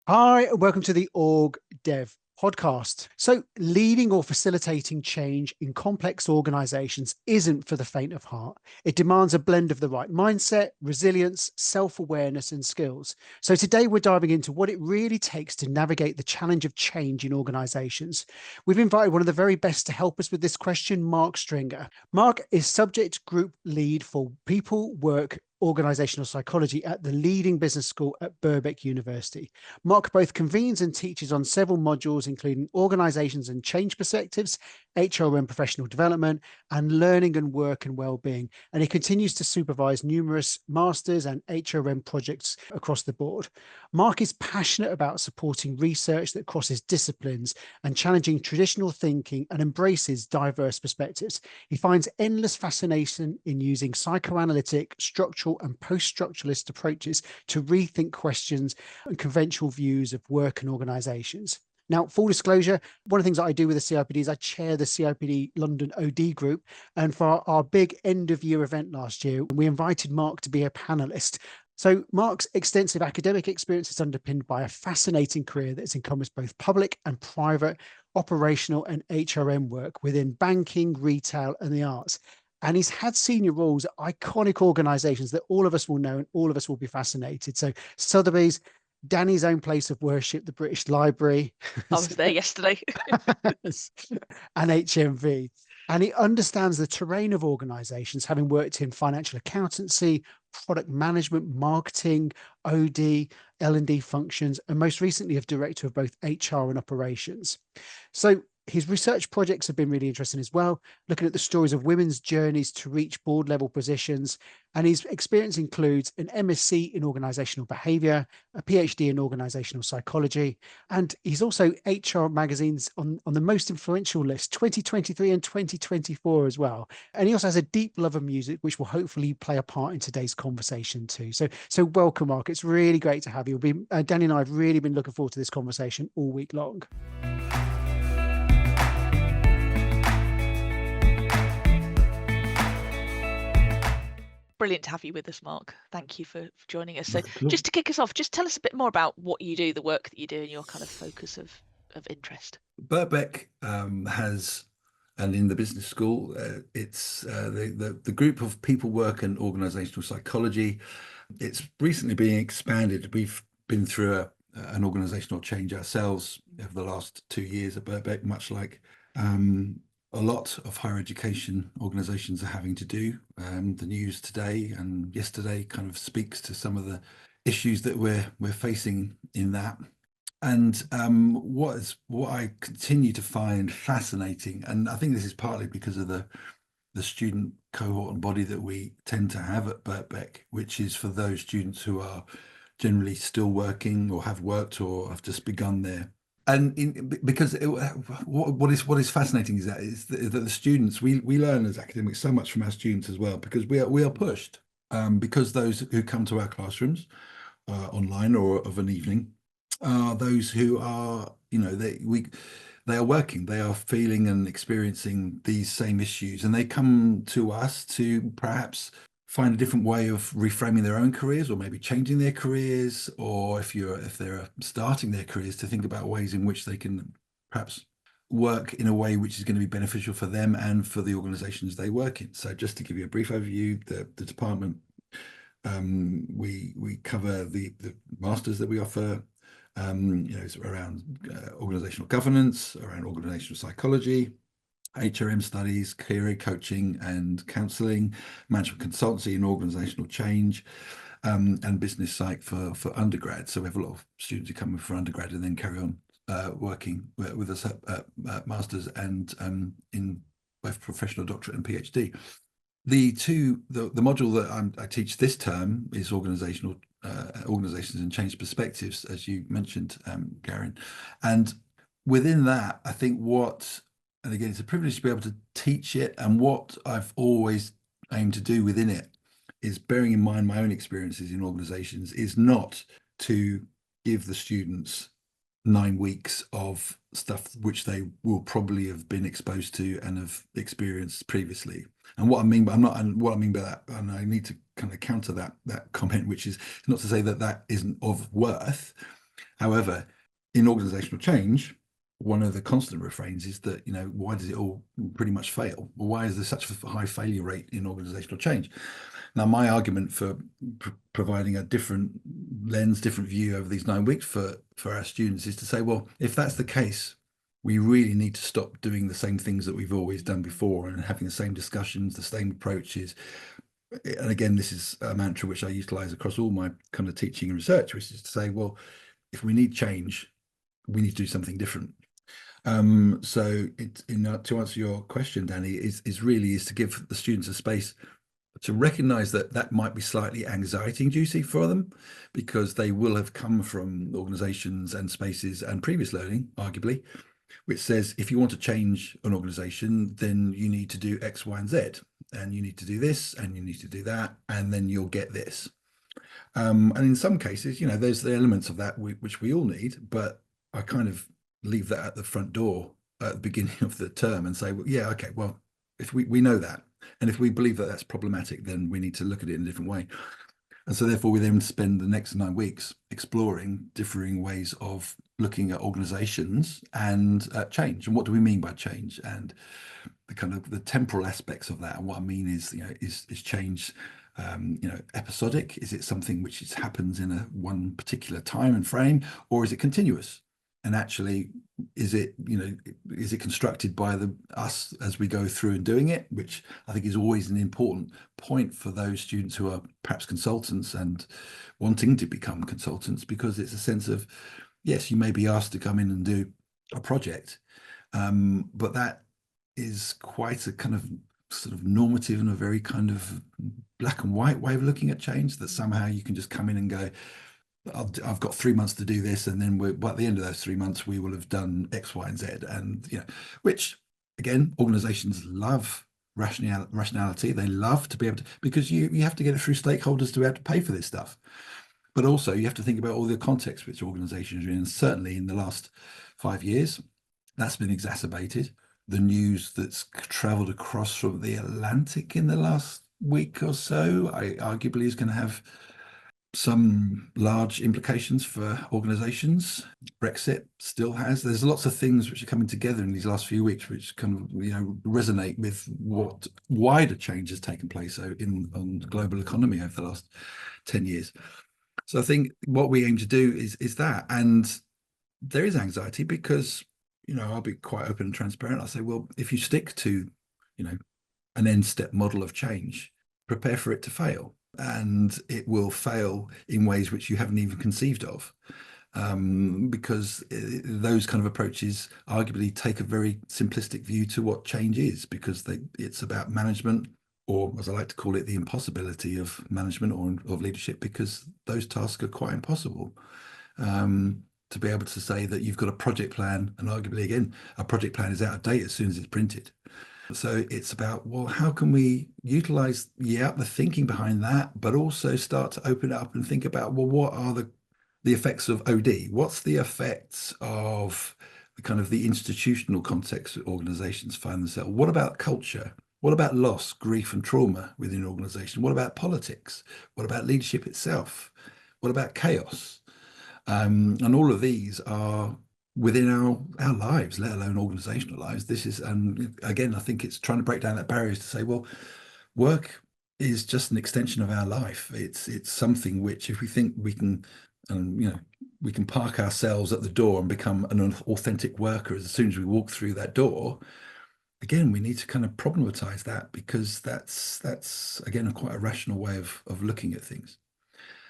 Hi, and welcome to the OrgDev podcast. So, leading or facilitating change in complex organizations isn't for the faint of heart. It demands a blend of the right mindset, resilience, self awareness, and skills. So, today we're diving into what it really takes to navigate the challenge of change in organizations. We've invited one of the very best to help us with this question, Mark Stringer. Mark is subject group lead for people, work, organizational psychology at the leading business school at Birbeck University. Mark both convenes and teaches on several modules, including organizations and change perspectives, HRM professional development, and learning and work and well-being. And he continues to supervise numerous masters and HRM projects across the board. Mark is passionate about supporting research that crosses disciplines and challenging traditional thinking and embraces diverse perspectives. He finds endless fascination in using psychoanalytic, structural, and post-structuralist approaches to rethink questions and conventional views of work and organizations. Now, full disclosure, one of the things that I do with the CIPD is I chair the CIPD London OD group. And for our big end of year event last year, we invited Mark to be a panelist. So Mark's extensive academic experience is underpinned by a fascinating career that's encompassed both public and private operational and HRM work within banking, retail, and the arts. And he's had senior roles at iconic organizations that all of us will know and all of us will be fascinated. So Sotheby's, Danny's own place of worship, the British Library. I was there yesterday. And HMV. And he understands the terrain of organizations, having worked in financial accountancy, product management, marketing, OD, L&D functions, and most recently as director of both HR and operations. So his research projects have been really interesting as well, looking at the stories of women's journeys to reach board level positions. And his experience includes an MSc in organizational behavior, a PhD in organizational psychology, and he's also HR Magazine's on the most influential list, 2023 and 2024 as well. And he also has a deep love of music, which will hopefully play a part in today's conversation too. So welcome, Mark. It's really great to have you. Danny and I have really been looking forward to this conversation all week long. Brilliant to have you with us, Mark. Thank you for joining us. So just to kick us off, just tell us a bit more about what you do, the work that you do, and your kind of focus of interest. Birbeck has, and in the business school, it's the group of people, work and organizational psychology. It's recently being expanded. We've been through an organizational change ourselves over the last 2 years at Birbeck, much like a lot of higher education organizations are having to do. The news today and yesterday kind of speaks to some of the issues that we're facing in that. And what I continue to find fascinating, and I think this is partly because of the student cohort and body that we tend to have at Birbeck, which is for those students who are generally still working or have worked or have just begun there. And because what is fascinating is that the students, we learn as academics so much from our students as well, because we are pushed, because those who come to our classrooms online or of an evening are those who are, they are working, they are feeling and experiencing these same issues, and they come to us to perhaps find a different way of reframing their own careers, or maybe changing their careers, or if they're starting their careers, to think about ways in which they can perhaps work in a way which is going to be beneficial for them and for the organizations they work in. So just to give you a brief overview, the department, we cover the masters that we offer, it's around organizational governance, around organizational psychology, HRM studies, career coaching and counselling, management consultancy and organisational change, and business psych for undergrad. So we have a lot of students who come in for undergrad and then carry on working with us at masters and in both professional doctorate and PhD. The module that I teach this term is organisations and change perspectives, as you mentioned, Garen. And within that, I think and again, it's a privilege to be able to teach it. And what I've always aimed to do within it is, bearing in mind my own experiences in organizations, is not to give the students 9 weeks of stuff which they will probably have been exposed to and have experienced previously. And what I mean by that, and I need to kind of counter that comment, which is not to say that isn't of worth. However, in organizational change, one of the constant refrains is that, why does it all pretty much fail? Well, why is there such a high failure rate in organizational change? Now, my argument for providing a different lens, different view over these 9 weeks for our students is to say, well, if that's the case, we really need to stop doing the same things that we've always done before and having the same discussions, the same approaches. And again, this is a mantra which I utilize across all my kind of teaching and research, which is to say, well, if we need change, we need to do something different. So to answer your question, Danny, is to give the students a space to recognize that might be slightly anxiety inducing for them, because they will have come from organizations and spaces and previous learning, arguably, which says if you want to change an organization, then you need to do X, Y, and Z, and you need to do this, and you need to do that, and then you'll get this. And in some cases, there's the elements of that which we all need, but I kind of leave that at the front door at the beginning of the term and say, well, yeah, okay, well, if we know that, and if we believe that that's problematic, then we need to look at it in a different way. And so therefore we then spend the next 9 weeks exploring differing ways of looking at organizations and change. And what do we mean by change? And the kind of the temporal aspects of that. And what I mean is, is change episodic? Is it something which happens in one particular time and frame, or is it continuous? And actually, is it constructed by us as we go through and doing it, which I think is always an important point for those students who are perhaps consultants and wanting to become consultants, because it's a sense of, yes, you may be asked to come in and do a project, but that is quite a kind of sort of normative and a very kind of black and white way of looking at change, that somehow you can just come in and go, I've got 3 months to do this, and then at the end of those 3 months we will have done X, Y, and Z. And which again, organizations love rationality. They love to be able to, because you have to get it through stakeholders to be able to pay for this stuff, but also you have to think about all the context which organizations are in. And certainly in the last 5 years that's been exacerbated. The news that's traveled across from the Atlantic in the last week or so, arguably is going to have some large implications for organizations. Brexit still has. There's lots of things which are coming together in these last few weeks which kind of resonate with what wider change has taken place on the global economy over the last 10 years. So I think what we aim to do is that. And there is anxiety because I'll be quite open and transparent. I'll say, well, if you stick to an end step model of change, prepare for it to fail. And it will fail in ways which you haven't even conceived of, because those kind of approaches arguably take a very simplistic view to what change is, because it's about management, or as I like to call it, the impossibility of management or of leadership, because those tasks are quite impossible. To be able to say that you've got a project plan, and arguably again, a project plan is out of date as soon as it's printed. So it's about, well, how can we utilize the thinking behind that, but also start to open it up and think about, well, what are the effects of OD? What's the effects of the kind of the institutional context that organizations find themselves? What about culture? What about loss, grief, and trauma within an organization? What about politics? What about leadership itself? What about chaos? And all of these are within our lives, let alone organizational lives. This is, and again, I think it's trying to break down that barriers to say, well, work is just an extension of our life. It's something which, if we think we can, we can park ourselves at the door and become an authentic worker as soon as we walk through that door. Again, we need to kind of problematize that, because that's again quite a rational way of looking at things.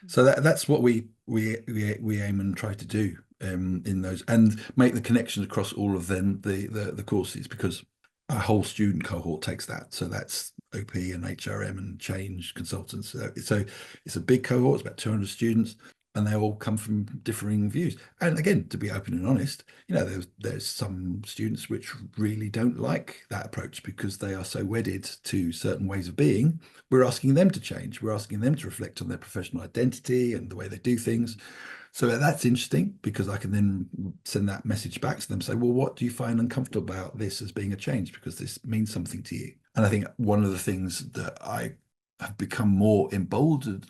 So that's what we aim and try to do in those, and make the connections across all of them, the courses, because our whole student cohort takes that. So that's OP and HRM and change consultants. So it's a big cohort. It's about 200 students, and they all come from differing views. And again, to be open and honest, there's some students which really don't like that approach because they are so wedded to certain ways of being. We're asking them to change. We're asking them to reflect on their professional identity and the way they do things. So that's interesting, because I can then send that message back to them, say, well, what do you find uncomfortable about this as being a change? Because this means something to you. And I think one of the things that I have become more emboldened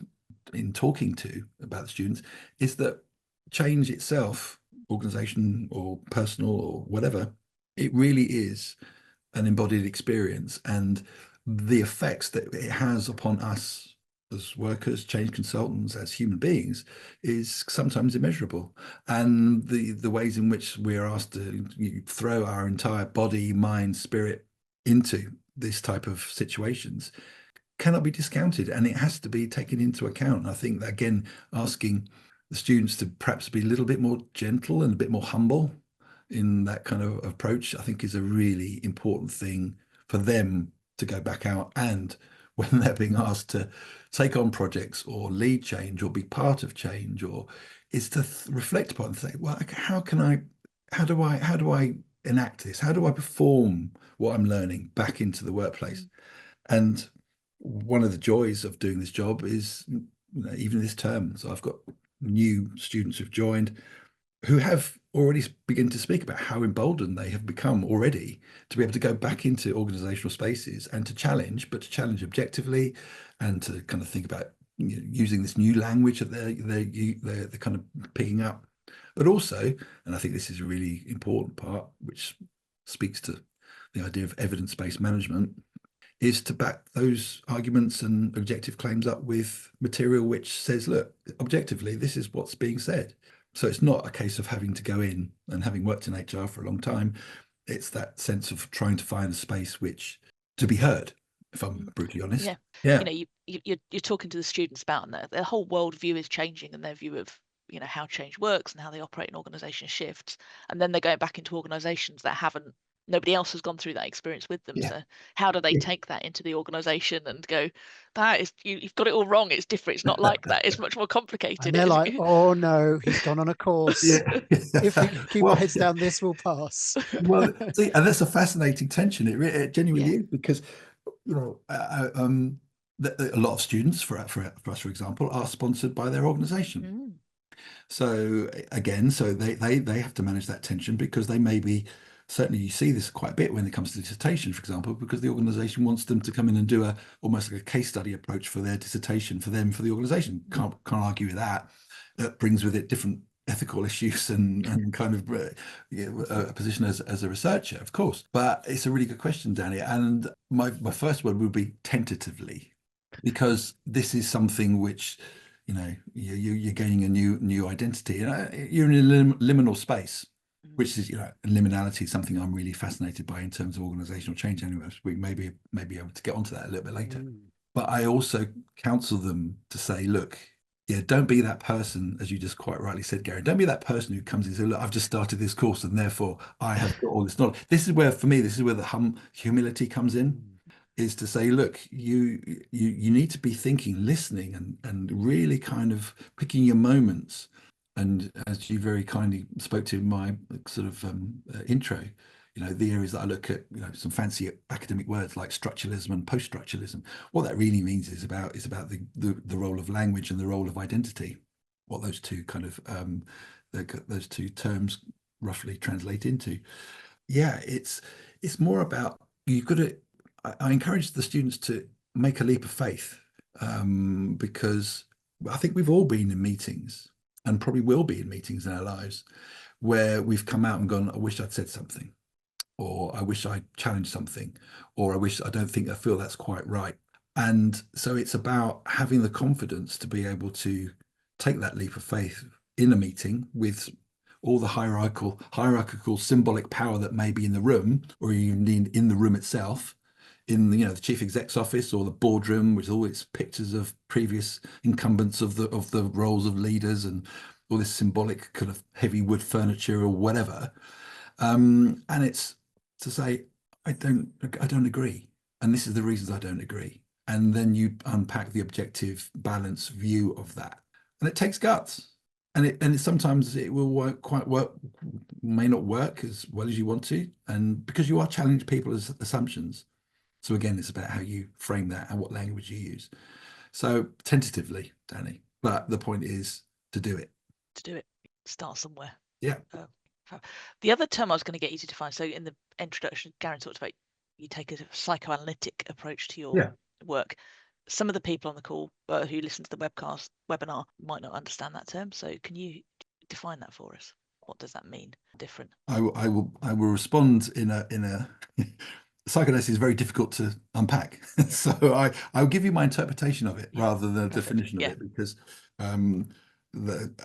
in talking to about the students is that change itself, organization or personal or whatever, it really is an embodied experience, and the effects that it has upon us as workers, change consultants, as human beings, is sometimes immeasurable. And the ways in which we are asked to throw our entire body, mind, spirit into this type of situations cannot be discounted, and it has to be taken into account. I think that, again, asking the students to perhaps be a little bit more gentle and a bit more humble in that kind of approach, I think is a really important thing for them to go back out, and when they're being asked to take on projects or lead change or be part of change, or is to reflect upon and say, well, how do I enact this? How do I perform what I'm learning back into the workplace? And one of the joys of doing this job is, even this term, so I've got new students who've joined who have already begin to speak about how emboldened they have become already to be able to go back into organizational spaces and to challenge, but to challenge objectively, and to kind of think about using this new language that they're kind of picking up. But also, and I think this is a really important part, which speaks to the idea of evidence-based management, is to back those arguments and objective claims up with material which says, look, objectively, this is what's being said. So it's not a case of having to go in, and having worked in HR for a long time, it's that sense of trying to find a space which to be heard, if I'm brutally honest. Yeah. You're talking to the students about, and their whole worldview is changing, and their view of how change works and how they operate in organization shifts, and then they're going back into organizations that nobody else has gone through that experience with them. So how do they take that into the organization and go, that is, you've got it all wrong, it's different, it's not like that, it's much more complicated? And they're like, oh no, he's gone on a course. If we keep our heads down, this will pass. Well, see, and that's a fascinating tension. It genuinely is, because a lot of students for us, for example, are sponsored by their organization. So again, they have to manage that tension, because they may be, certainly you see this quite a bit when it comes to dissertation, for example, because the organization wants them to come in and do almost like a case study approach for their dissertation for the organization. Can't argue with that. That brings with it different ethical issues and kind of a position as a researcher, of course. But it's a really good question, Danny. And my first word would be tentatively, because this is something which, you're gaining a new identity. You're in a liminal space, which is, liminality is something I'm really fascinated by in terms of organizational change. Anyway, we may be able to get onto that a little bit later. But I also counsel them to say, look, don't be that person, as you just quite rightly said, Gary. Don't be that person who comes in and says, look, I've just started this course and therefore I have got all this knowledge. This is where, for me, the humility comes in, is to say, look, you need to be thinking, listening, and really kind of picking your moments. And as you very kindly spoke to in my sort of intro, the areas that I look at, some fancy academic words like structuralism and post-structuralism. What that really means is about the role of language and the role of identity. What those two kind of those two terms roughly translate into. Yeah, it's more about, you've got to. I encourage the students to make a leap of faith, because I think we've all been in meetings, and probably will be in meetings in our lives, where we've come out and gone, I wish I'd said something, or I wish I challenged something, or I don't think I feel that's quite right. And so it's about having the confidence to be able to take that leap of faith in a meeting with all the hierarchical symbolic power that may be in the room, or even in the room itself, in the chief exec's office or the boardroom, with all its pictures of previous incumbents of the roles of leaders and all this symbolic kind of heavy wood furniture or whatever. And it's to say, I don't agree, and this is the reasons I don't agree. And then you unpack the objective, balanced view of that, and it takes guts. And sometimes it will may not work as well as you want to, and because you are challenging people's assumptions. So again, it's about how you frame that and what language you use. So tentatively, Danny, but the point is to do it. Start somewhere. Yeah. The other term I was going to get you to define, so in the introduction, Garen talked about you take a psychoanalytic approach to your work. Some of the people on the call who listen to the webinar might not understand that term. So can you define that for us? What does that mean? Different. I will respond in a psychoanalysis is very difficult to unpack. So I'll give you my interpretation of it rather than a definition of it, because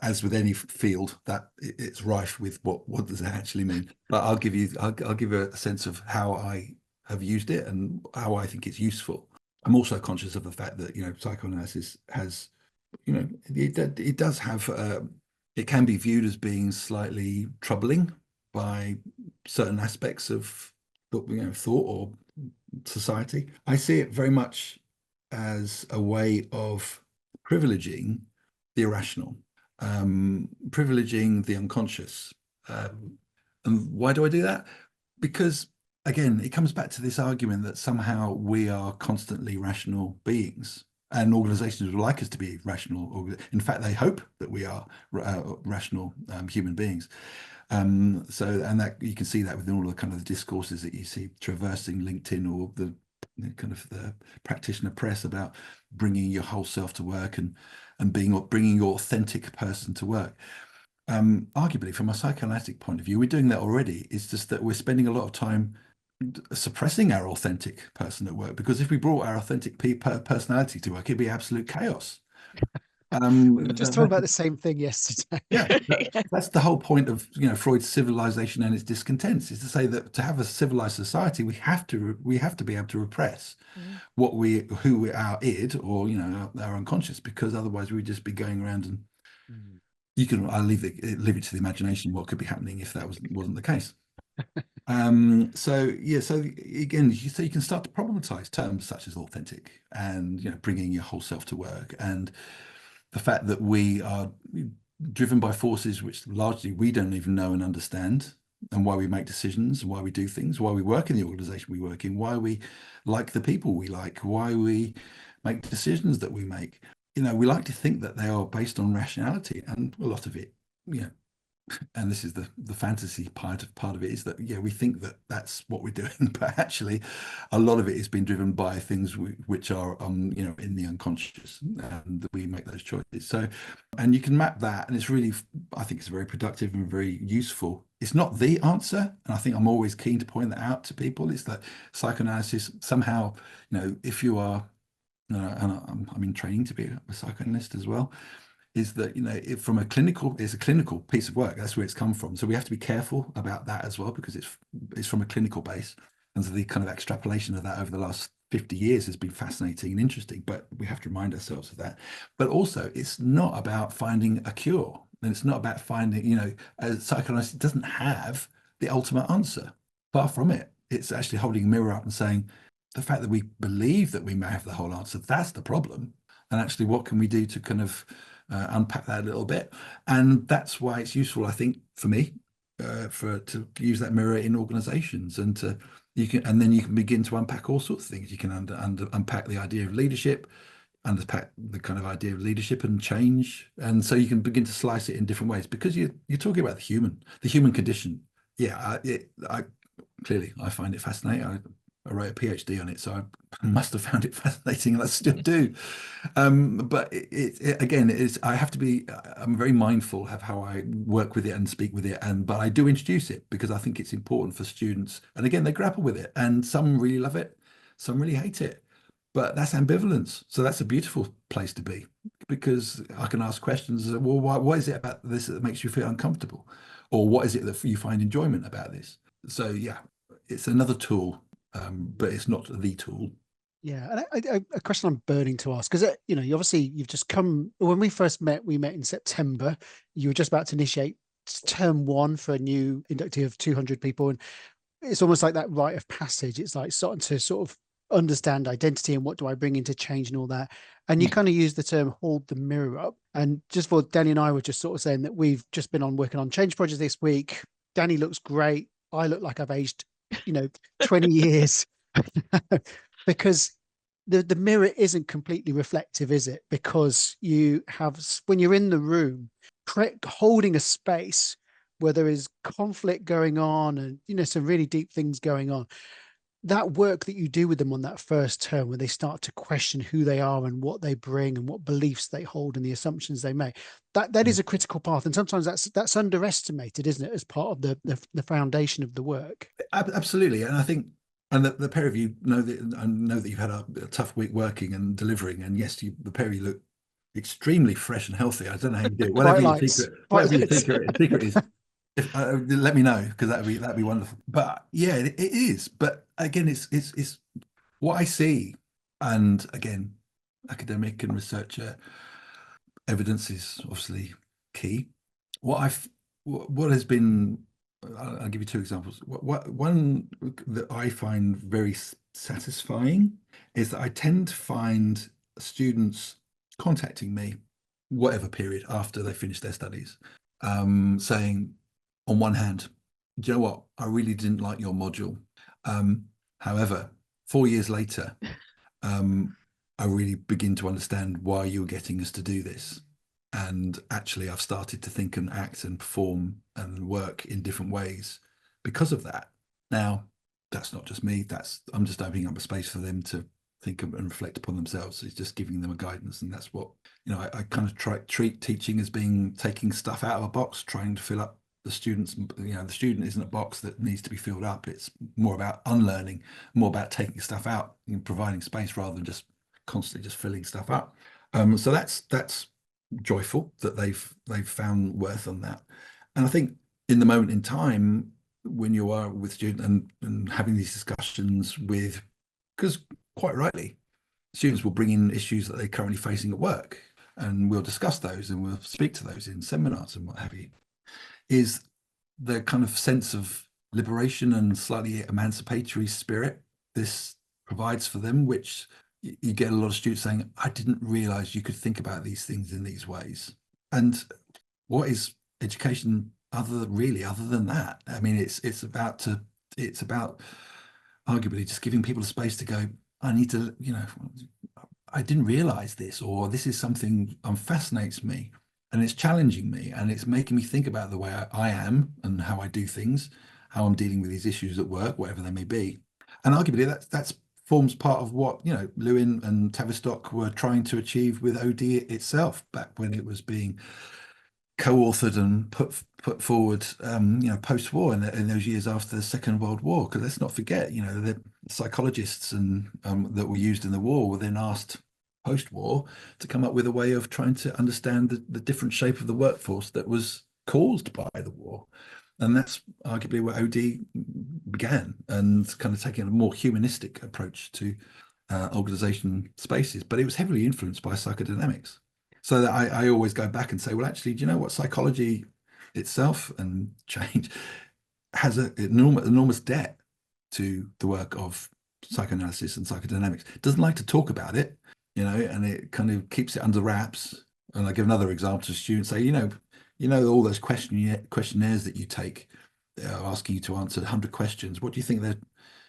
as with any field, that it's rife with what does it actually mean. But I'll give a sense of how I have used it and how I think it's useful. I'm also conscious of the fact that psychoanalysis has, it does have it can be viewed as being slightly troubling by certain aspects of thought or society. I see it very much as a way of privileging the irrational, privileging the unconscious. And why do I do that? Because, again, it comes back to this argument that somehow we are constantly rational beings, and organizations would like us to be rational. In fact, they hope that we are rational human beings. And that you can see that within all the kind of the discourses that you see traversing LinkedIn or the kind of the practitioner press about bringing your whole self to work and bringing your authentic person to work. Arguably, from a psychoanalytic point of view, we're doing that already. It's just that we're spending a lot of time suppressing our authentic person at work, because if we brought our authentic personality to work, it'd be absolute chaos. We were just talking about the same thing yesterday. Yeah, that's the whole point of Freud's civilization and its discontents, is to say that to have a civilized society, we have to be able to repress our id, or our unconscious, because otherwise we'd just be going around and I'll leave it to the imagination what could be happening if that wasn't the case. So again, you can start to problematize terms such as authentic and bringing your whole self to work, and the fact that we are driven by forces which largely we don't even know and understand, and why we make decisions, why we do things, why we work in the organization we work in, why we like the people we like, why we make decisions that we make. We like to think that they are based on rationality, and a lot of it, and this is the fantasy part of it, is that we think that that's what we're doing, but actually a lot of it is being driven by things which are in the unconscious, and that we make those choices. So, and you can map that, and it's really, I think it's very productive and very useful. It's not the answer, and I think I'm always keen to point that out to people. It's that psychoanalysis somehow, if you are, and I'm in training to be a psychoanalyst as well, is that it's a clinical piece of work. That's where it's come from. So we have to be careful about that as well, because it's from a clinical base, and so the kind of extrapolation of that over the last 50 years has been fascinating and interesting. But we have to remind ourselves of that. But also, it's not about finding a cure, and it's not about finding a psychoanalyst doesn't have the ultimate answer. Far from it. It's actually holding a mirror up and saying, the fact that we believe that we may have the whole answer, that's the problem. And actually, what can we do to kind of unpack that a little bit? And that's why it's useful, I think, for me, to use that mirror in organizations, and then you can begin to unpack all sorts of things. You can unpack the idea of leadership, unpack the kind of idea of leadership and change, and so you can begin to slice it in different ways, because you're talking about the human condition. Clearly I find it fascinating. I wrote a PhD on it, so I must have found it fascinating, and I still do. But I'm very mindful of how I work with it and speak with it, but I do introduce it because I think it's important for students. And again, they grapple with it, and some really love it, some really hate it. But that's ambivalence. So that's a beautiful place to be, because I can ask questions. Well, what is it about this that makes you feel uncomfortable? Or what is it that you find enjoyment about this? So yeah, it's another tool. But it's not the tool. Yeah, and a question I'm burning to ask, because you've just come. When we first met, we met in September. You were just about to initiate term 1 for a new inductee of 200 people, and it's almost like that rite of passage. It's like starting to sort of understand identity and what do I bring into change and all that. And you kind of use the term "hold the mirror up." And just for Danny and I were just sort of saying that we've just been working on change projects this week. Danny looks great. I look like I've aged 20 years, because the mirror isn't completely reflective, is it? Because you have, when you're in the room, holding a space where there is conflict going on and some really deep things going on, that work that you do with them on that first term, where they start to question who they are and what they bring and what beliefs they hold and the assumptions they make, that is a critical path. And sometimes that's underestimated, isn't it, as part of the foundation of the work? Absolutely. And I think, and the pair of you know that, I know that you've had a tough week working and delivering, and yes, the pair of you look extremely fresh and healthy. I don't know how you do it. Whatever your secret is, let me know, because that'd be wonderful. But yeah, it is. But again, it's what I see, and again, academic and researcher evidence is obviously key. What has been, I'll give you two examples. One that I find very satisfying is that I tend to find students contacting me, whatever period after they finish their studies, saying, on one hand, do you know what? I really didn't like your module. However, 4 years later, I really begin to understand why you were getting us to do this. And actually, I've started to think and act and perform and work in different ways because of that. Now, that's not just me. I'm just opening up a space for them to think and reflect upon themselves. It's just giving them a guidance. And that's what, I kind of treat teaching as being taking stuff out of a box, trying to fill up the students. The student isn't a box that needs to be filled up. It's more about unlearning, more about taking stuff out and providing space rather than just constantly just filling stuff up. So that's joyful that they've found worth on that. And I think in the moment in time, when you are with students and having these discussions with, because quite rightly, students will bring in issues that they're currently facing at work, and we'll discuss those and we'll speak to those in seminars and what have you, is the kind of sense of liberation and slightly emancipatory spirit this provides for them, which you get a lot of students saying, I didn't realize you could think about these things in these ways. And what is education other than that? I mean, it's about arguably just giving people a space to go, I need to, I didn't realize this, or this is something fascinates me, and it's challenging me, and it's making me think about the way I am and how I do things, how I'm dealing with these issues at work, whatever they may be. And arguably that's forms part of what Lewin and Tavistock were trying to achieve with OD itself back when it was being co-authored and put forward, post-war in those years after the Second World War. Because let's not forget, the psychologists and that were used in the war were then asked post-war to come up with a way of trying to understand the different shape of the workforce that was caused by the war. And that's arguably where OD began, and kind of taking a more humanistic approach to organization spaces. But it was heavily influenced by psychodynamics. So that I always go back and say, well, actually, do you know what? Psychology itself and change has an enormous debt to the work of psychoanalysis and psychodynamics. It doesn't like to talk about it, and it kind of keeps it under wraps. And I give another example to students, say, all those questionnaires that you take, asking you to answer 100 questions. What do you think they're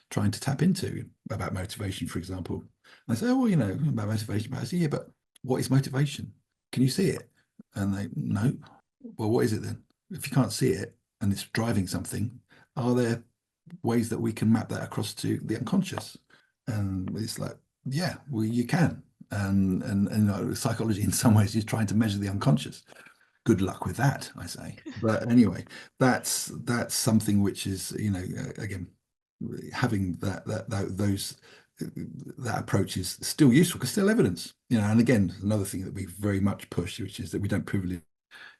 trying to tap into about motivation, for example? And I say, oh, well, about motivation. But I say, yeah, but what is motivation? Can you see it? And they, no. Well, what is it then? If you can't see it and it's driving something, are there ways that we can map that across to the unconscious? And it's like, yeah, well, you can. And psychology in some ways is trying to measure the unconscious. Good luck with that, I say. But anyway, that's something which is, again, having that approach is still useful because still evidence, and again, another thing that we very much push, which is that we don't privilege,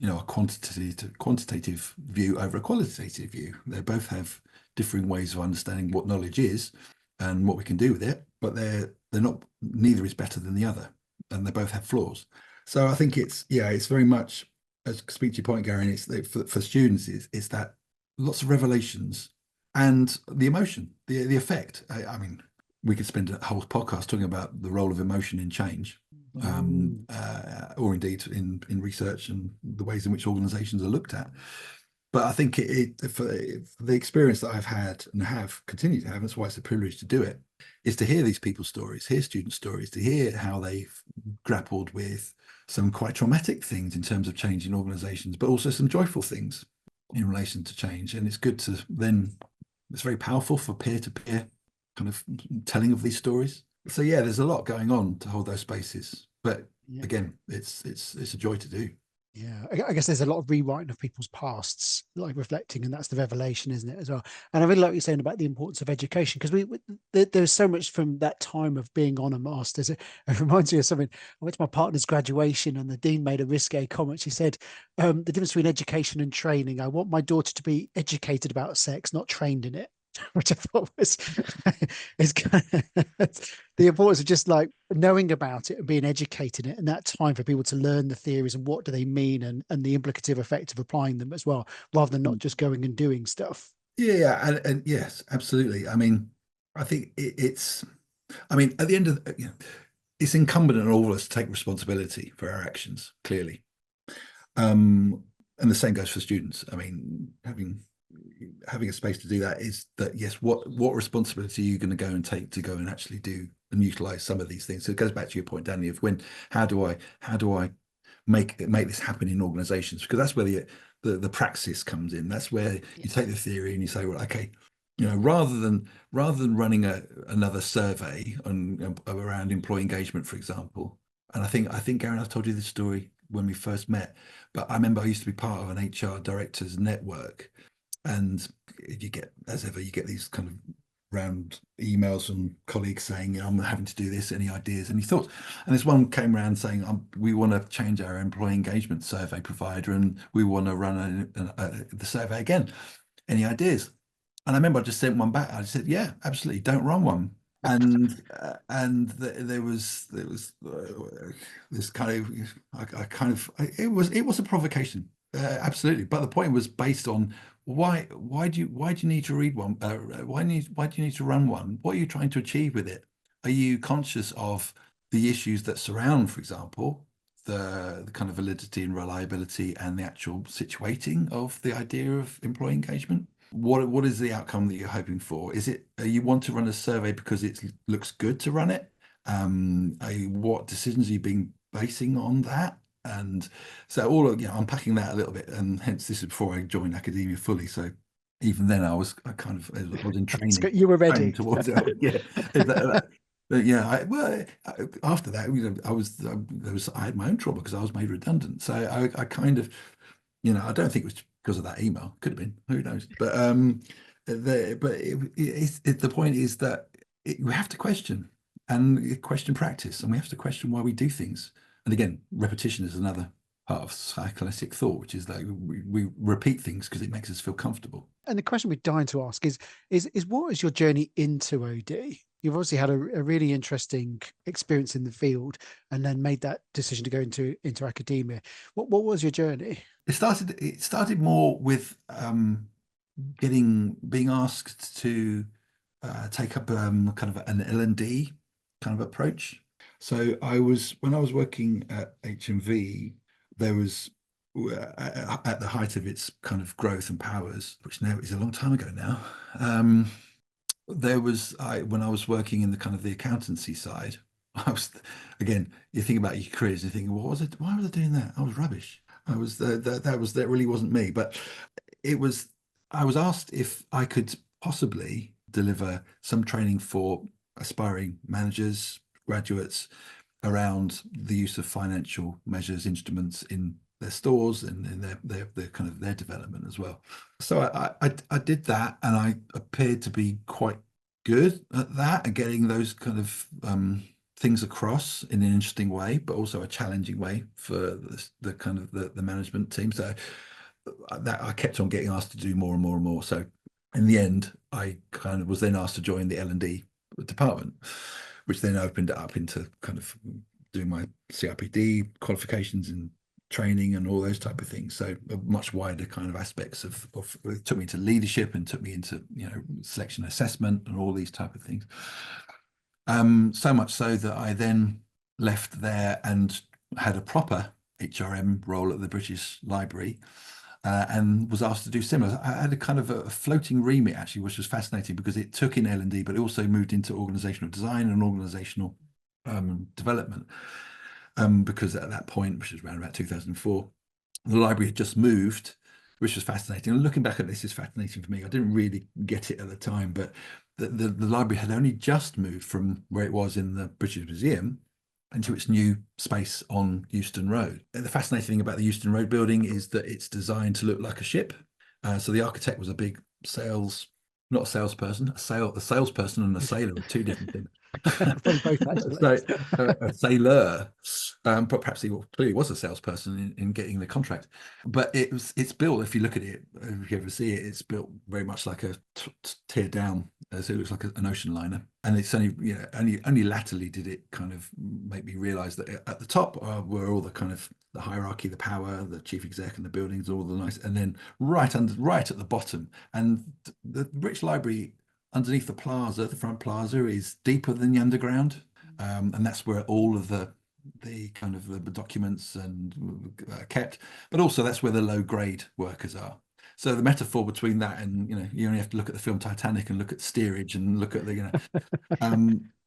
a quantitative view over a qualitative view. They both have differing ways of understanding what knowledge is and what we can do with it, but neither is better than the other, and they both have flaws. So I think it's very much, as speak to your point, Gary, it's for students is that lots of revelations and the emotion, the effect. I mean, we could spend a whole podcast talking about the role of emotion in change, or indeed in research and the ways in which organizations are looked at. But I think for the experience that I've had and have continued to have, that's why it's a privilege to do it, is to hear these people's stories, hear student stories, to hear how they've grappled with some quite traumatic things in terms of change in organizations, but also some joyful things in relation to change. And it's good to then, it's very powerful for peer-to-peer kind of telling of these stories. So yeah, there's a lot going on to hold those spaces. But again, it's a joy to do. Yeah, I guess there's a lot of rewriting of people's pasts, like reflecting, and that's the revelation, isn't it, as well? And I really like what you're saying about the importance of education, because there's so much from that time of being on a master's. It reminds me of something. I went to my partner's graduation, and the dean made a risque comment. She said, "The difference between education and training. I want my daughter to be educated about sex, not trained in it." Which I thought was is kind of the importance of just like knowing about it and being educated in it, and that time for people to learn the theories and what do they mean, and the implicative effect of applying them as well, rather than not just going and doing stuff. Yeah, and yes, absolutely. I mean, I think I mean, at the end of it's incumbent on all of us to take responsibility for our actions, clearly. And the same goes for students. I mean, having a space to do that is that, yes, what responsibility are you going to go and take to go and actually do and utilize some of these things? So it goes back to your point, Danny, of how do I make this happen in organizations? Because that's where the praxis comes in. That's where you take the theory and you say, well, okay, rather than running another survey around employee engagement, for example. And I think Garen, I've told you this story when we first met, but I remember I used to be part of an HR directors network, and you get, as ever, you get these kind of round emails from colleagues saying, I'm having to do this, any ideas, any thoughts? And this one came around saying, we want to change our employee engagement survey provider, and we want to run the survey again. Any ideas? And I remember I just sent one back. I just said, yeah, absolutely, don't run one. And there was this kind of it was a provocation, absolutely. But the point was based on why do you need to read one? Why do you need to run one? What are you trying to achieve with it? Are you conscious of the issues that surround, for example, the kind of validity and reliability and the actual situating of the idea of employee engagement? What is the outcome that you're hoping for? Is it you want to run a survey because it looks good to run it? What decisions are you being basing on that? And so all of unpacking that a little bit, and hence this is before I joined academia fully. So even then I was in training. You were ready towards it. Yeah. But yeah, after that, I had my own trouble because I was made redundant. So I kind of, I don't think it was because of that email. Could have been, who knows? But the point is that we have to question practice, and we have to question why we do things. And again, repetition is another part of psychoanalytic thought, which is that we repeat things because it makes us feel comfortable. And the question we're dying to ask is what is your journey into OD? You've obviously had a really interesting experience in the field, and then made that decision to go into academia. What was your journey? It started more with being asked to take up kind of an L&D kind of approach. So when I was working at HMV, there was at the height of its kind of growth and powers, which now is a long time ago now. When I was working in the kind of the accountancy side, I was, again, you think about your careers, you think, what was it? Why was I doing that? I was rubbish. That really wasn't me. But I was asked if I could possibly deliver some training for aspiring managers, graduates, around the use of financial measures, instruments in their stores and in their kind of their development as well. So I did that, and I appeared to be quite good at that, and getting those kind of things across in an interesting way, but also a challenging way for the kind of the management team. So that I kept on getting asked to do more and more and more. So in the end, I kind of was then asked to join the L&D department, which then opened it up into kind of doing my CIPD qualifications and training and all those type of things. So much wider kind of aspects of it took me to leadership and took me into selection assessment and all these type of things. So much so that I then left there and had a proper HRM role at the British Library, and was asked to do similar. I had a kind of a floating remit, actually, which was fascinating because it took in L&D, but it also moved into organizational design and organizational development. Because at that point, which was around about 2004, the library had just moved which was fascinating. And looking back at this is fascinating for me. I didn't really get it at the time, but the library had only just moved from where it was in the British Museum into its new space on Euston Road. And the fascinating thing about the Euston Road building is that it's designed to look like a ship. So the architect was a big not a salesperson, a salesperson and a sailor are two different things. Probably both, actually. So a sailor, but perhaps he clearly was a salesperson in getting the contract. But it's built, if you look at it, if you ever see it, it's built very much like a tear down, so it looks like an ocean liner. And it's only latterly did it kind of make me realize that at the top were all the kind of the hierarchy, the power, the chief exec and the buildings, all the nice, and then right at the bottom, and the British Library underneath the front plaza is deeper than the underground, and that's where all of the kind of the documents and kept, but also that's where the low grade workers are. So the metaphor between that and you only have to look at the film Titanic and look at steerage and look at the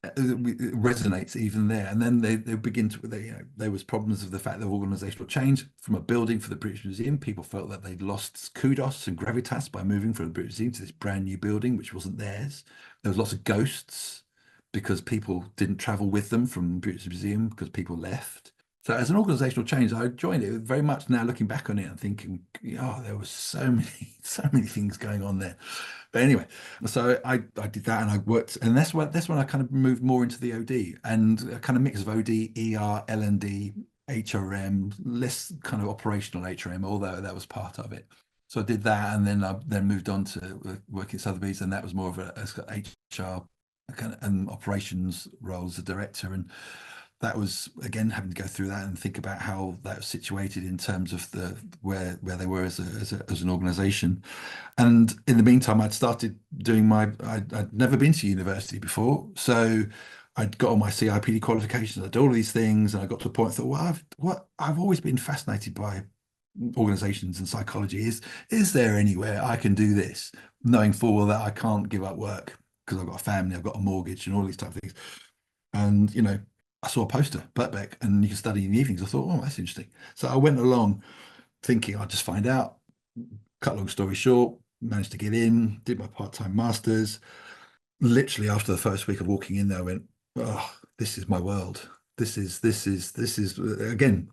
it resonates even there. And then they begin to there was problems of the fact of organizational change from a building for the British Museum. People felt that they'd lost kudos and gravitas by moving from the British Museum to this brand new building which wasn't theirs. There was lots of ghosts because people didn't travel with them from the British Museum because people left. So as an organizational change, I joined it very much now looking back on it and thinking, oh, there was so many things going on there. But anyway, so I did that and I worked, and that's when I kind of moved more into the OD and a kind of mix of OD, ER, L&D, HRM, less kind of operational HRM, although that was part of it. So I did that, and then I moved on to working at Sotheby's, and that was more of a HR kind of, and operations role as a director. And that was again having to go through that and think about how that was situated in terms of where they were as an organization. And in the meantime, I'd started doing I'd never been to university before, so I'd got all my CIPD qualifications. I did all these things, and I got to a point I thought, well, I've always been fascinated by organizations and psychology. Is there anywhere I can do this, knowing full well that I can't give up work because I've got a family, I've got a mortgage, and all these type of things. And I saw a poster, Birbeck, and you can study in the evenings. I thought, oh, that's interesting. So I went along thinking I'd just find out. Cut long story short, managed to get in, did my part-time masters. Literally after the first week of walking in there, I went, oh, this is my world. This is again,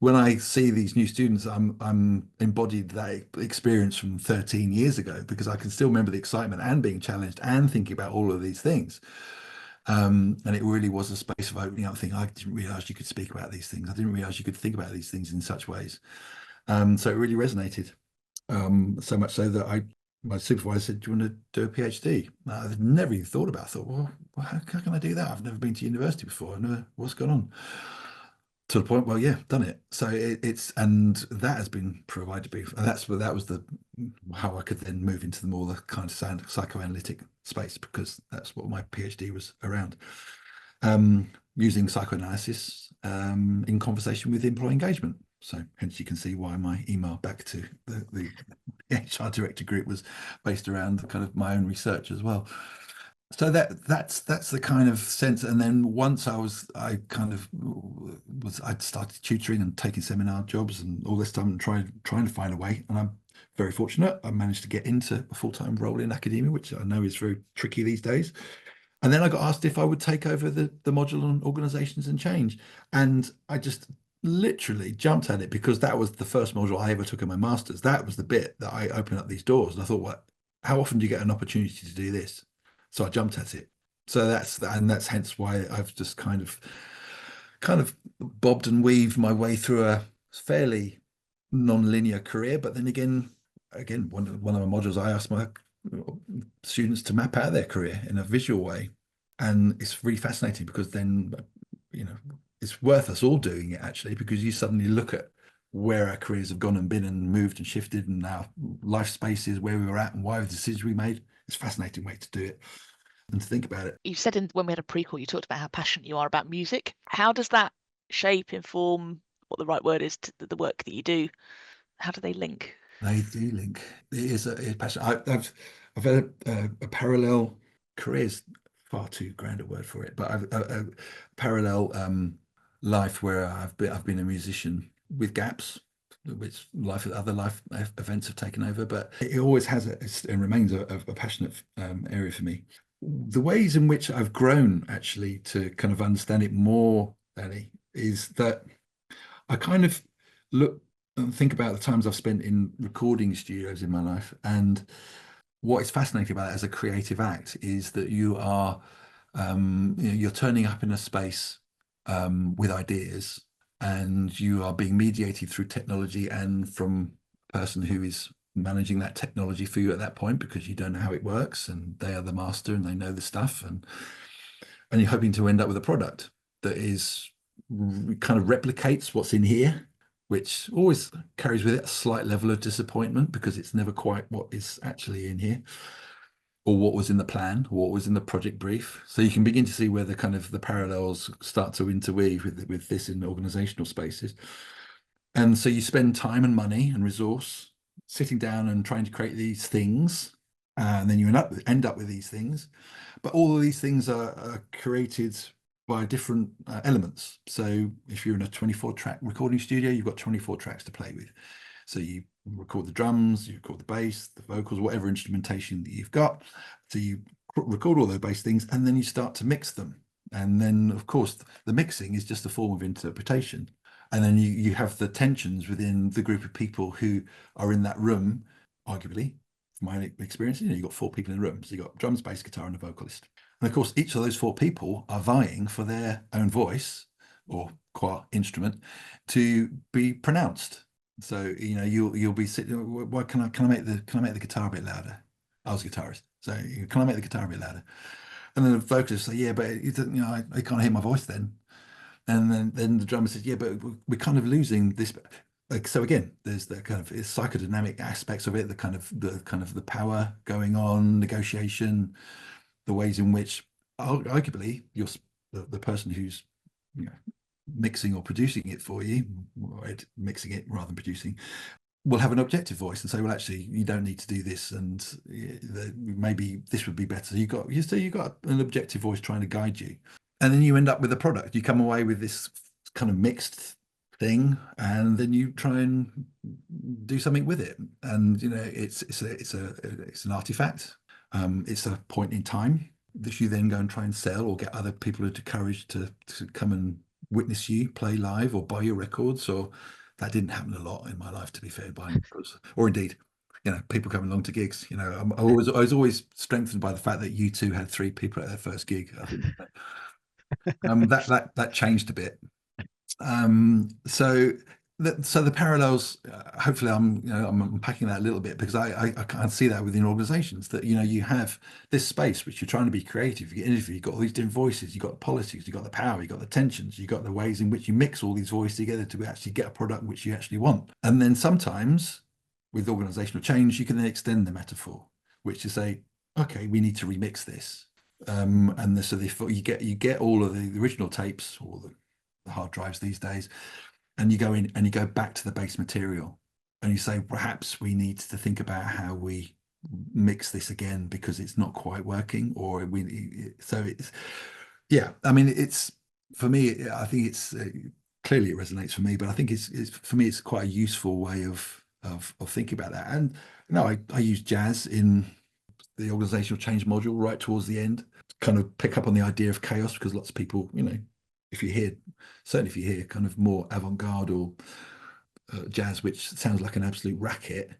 when I see these new students, I'm embodied that experience from 13 years ago, because I can still remember the excitement and being challenged and thinking about all of these things. And it really was a space of opening up, thinking, I didn't realize you could speak about these things. I didn't realize you could think about these things in such ways. So it really resonated. So much so that my supervisor said, do you want to do a PhD? I've never even thought about it. I thought, well, how can I do that? I've never been to university before. What's going on? To the point, well, yeah, done it. So and that has been provided to me. And that was how I could then move into the kind of psychoanalytic space, because that's what my PhD was around. Using psychoanalysis in conversation with employee engagement. So hence you can see why my email back to the HR director group was based around kind of my own research as well. So that's the kind of sense. And then once I'd started tutoring and taking seminar jobs and all this time and trying to find a way. And I'm very fortunate. I managed to get into a full-time role in academia, which I know is very tricky these days. And then I got asked if I would take over the module on organizations and change. And I just literally jumped at it, because that was the first module I ever took in my master's. That was the bit that I opened up these doors. And I thought, how often do you get an opportunity to do this? So I jumped at it. So that's hence why I've just kind of bobbed and weaved my way through a fairly non-linear career. But then again, one of my modules, I asked my students to map out their career in a visual way, and it's really fascinating, because then it's worth us all doing it, actually, because you suddenly look at where our careers have gone and been and moved and shifted, and our life spaces, where we were at and why the decisions we made. It's a fascinating way to do it and to think about it. You said when we had a pre-call, you talked about how passionate you are about music. How does that shape, inform, what the right word is, to the work that you do? How do they link? They do link. It is a passion. I've had a parallel career, is far too grand a word for it, but I've a parallel life where I've been a musician with gaps, which other life events have taken over, but it always has and remains a passionate area for me. The ways in which I've grown actually to kind of understand it more, Danny, is that I kind of look and think about the times I've spent in recording studios in my life, and what is fascinating about it as a creative act is that you are you're turning up in a space with ideas, and you are being mediated through technology and from a person who is managing that technology for you at that point, because you don't know how it works and they are the master and they know the stuff, and you're hoping to end up with a product that is kind of replicates what's in here, which always carries with it a slight level of disappointment because it's never quite what is actually in here, or what was in the plan, or what was in the project brief. So you can begin to see where the kind of the parallels start to interweave with this in organizational spaces. And so you spend time and money and resource sitting down and trying to create these things, and then you end up with these things. But all of these things are created by different elements. So if you're in a 24-track recording studio, you've got 24 tracks to play with. So you record the drums, you record the bass, the vocals, whatever instrumentation that you've got. So you record all those bass things, and then you start to mix them. And then, of course, the mixing is just a form of interpretation. And then you have the tensions within the group of people who are in that room, arguably, from my experience, you've got 4 people in the room. So you've got drums, bass, guitar, and a vocalist. And of course, each of those 4 people are vying for their own voice or choir instrument to be pronounced. So you'll be sitting. Why can I make the guitar a bit louder? I was a guitarist, so can I make the guitar a bit louder? And then the vocalist say, yeah, but I can't hear my voice then. And then the drummer says, yeah, but we're kind of losing this. Like, so again, there's the kind of psychodynamic aspects of it, the kind of the power going on, negotiation, the ways in which arguably you're the person who's mixing or producing it for you, or mixing it rather than producing, will have an objective voice and say, well, actually, you don't need to do this, and maybe this would be better. So you got an objective voice trying to guide you, and then you end up with a product. You come away with this kind of mixed thing, and then you try and do something with it, and it's an artifact. It's a point in time that you then go and try and sell, or get other people to courage to come and witness you play live or buy your records. Or that didn't happen a lot in my life, to be fair, buying records, or indeed people coming along to gigs. I was always strengthened by the fact that U2 had 3 people at their first gig. I think that changed a bit. So the parallels, hopefully I'm unpacking that a little bit, because I can't see that within organizations, that you have this space which you're trying to be creative. You get interview, you've got all these different voices, you've got the politics, you've got the power, you've got the tensions, you've got the ways in which you mix all these voices together to actually get a product which you actually want. And then sometimes with organizational change, you can then extend the metaphor, which is say, okay, we need to remix this. And so you get all of the original tapes, or the hard drives these days, and you go in and you go back to the base material, and you say, perhaps we need to think about how we mix this again because it's not quite working, or it's I mean, it's, for me, I think it's clearly it resonates for me, but I think it's for me, it's quite a useful way of thinking about that. And I use jazz in the organizational change module right towards the end, kind of pick up on the idea of chaos, because lots of people, if you hear kind of more avant-garde or jazz, which sounds like an absolute racket,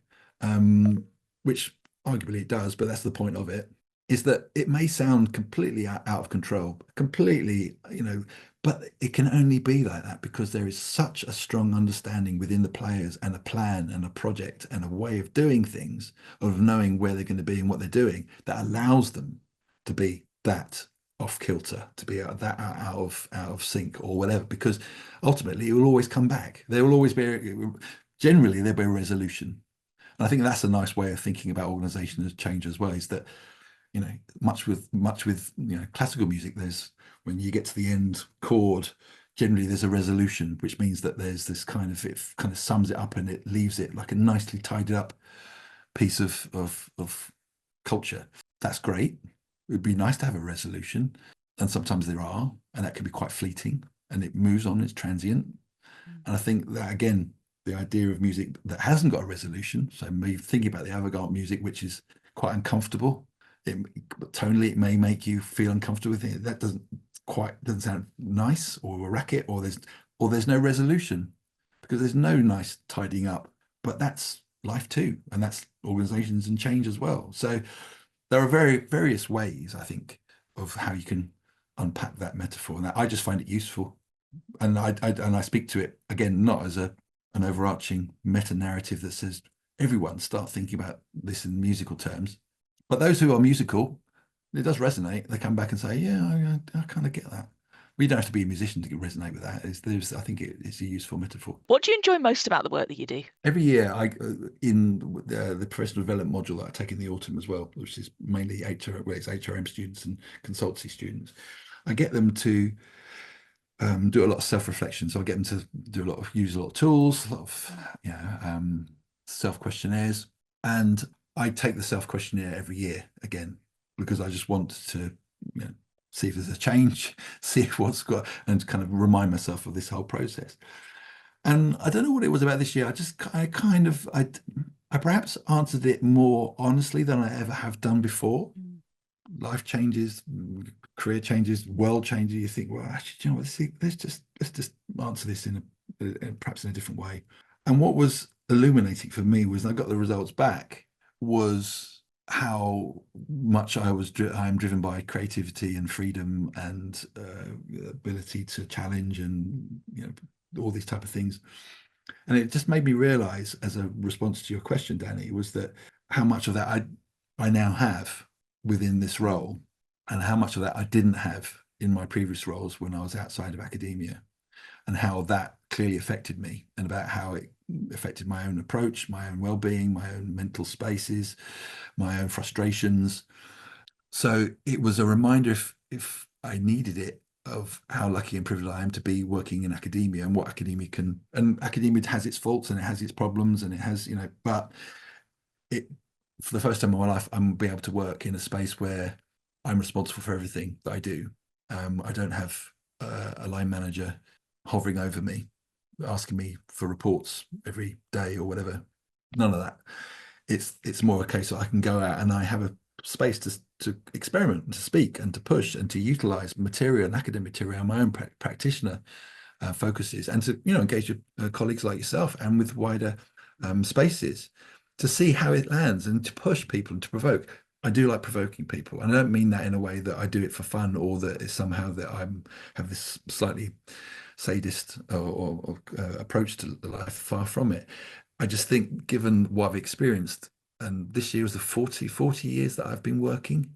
which arguably it does, but that's the point of it, is that it may sound completely out of control, completely, but it can only be like that because there is such a strong understanding within the players, and a plan and a project and a way of doing things, of knowing where they're going to be and what they're doing, that allows them to be that off kilter, to be out of sync or whatever, because ultimately it will always come back. There will always be, generally there'll be a resolution. And I think that's a nice way of thinking about organizational change as well, is that much with classical music, there's, when you get to the end chord, generally there's a resolution, which means that there's this kind of, it kind of sums it up and it leaves it like a nicely tidied up piece of culture. That's great. It would be nice to have a resolution, and sometimes there are, and that can be quite fleeting, and it moves on, it's transient. And I think that, again, the idea of music that hasn't got a resolution. So me thinking about the avant-garde music, which is quite uncomfortable. Tonally, it may make you feel uncomfortable with it. That doesn't sound nice, or a racket, or there's no resolution, because there's no nice tidying up. But that's life too, and that's organizations and change as well. So there are various ways, I think, of how you can unpack that metaphor, and I just find it useful. And I speak to it again, not as an overarching meta narrative that says everyone start thinking about this in musical terms, but those who are musical, it does resonate. They come back and say, yeah, I kind of get that. We don't have to be a musician to resonate with that. I think it's a useful metaphor. What do you enjoy most about the work that you do? Every year, in the professional development module that I take in the autumn as well, which is mainly it's HRM students and consultancy students, I get them to do a lot of self-reflection. So I get them to use a lot of tools, a lot of self-questionnaires, and I take the self-questionnaire every year again, because I just want to see if there's a change, see if what's got, and kind of remind myself of this whole process. And I don't know what it was about this year. I perhaps answered it more honestly than I ever have done before. Life changes, career changes, world changes. You think, well, actually, do you know what? Let's just answer this perhaps in a different way. And what was illuminating for me was, I got the results back, was how much I am driven by creativity and freedom and ability to challenge and all these type of things. And it just made me realize, as a response to your question, Danny, was that how much of that I now have within this role, and how much of that I didn't have in my previous roles when I was outside of academia, and how that clearly affected me, and about how it affected my own approach, my own well-being, my own mental spaces, my own frustrations. So it was a reminder, if I needed it, of how lucky and privileged I am to be working in academia, and what academia can, and academia has its faults and it has its problems, and it has, but it, for the first time in my life, I'm being able to work in a space where I'm responsible for everything that I do. I don't have a line manager hovering over me, asking me for reports every day or whatever. None of that. It's more a case that I can go out and I have a space to experiment and to speak and to push and to utilize material and academic material, my own practitioner focuses, and to engage with colleagues like yourself and with wider spaces, to see how it lands and to push people and to provoke. I do like provoking people, and I don't mean that in a way that I do it for fun, or that it's somehow that have this slightly sadist or approach to life. Far from it. I just think, given what I've experienced, and this year was the 40 years that I've been working,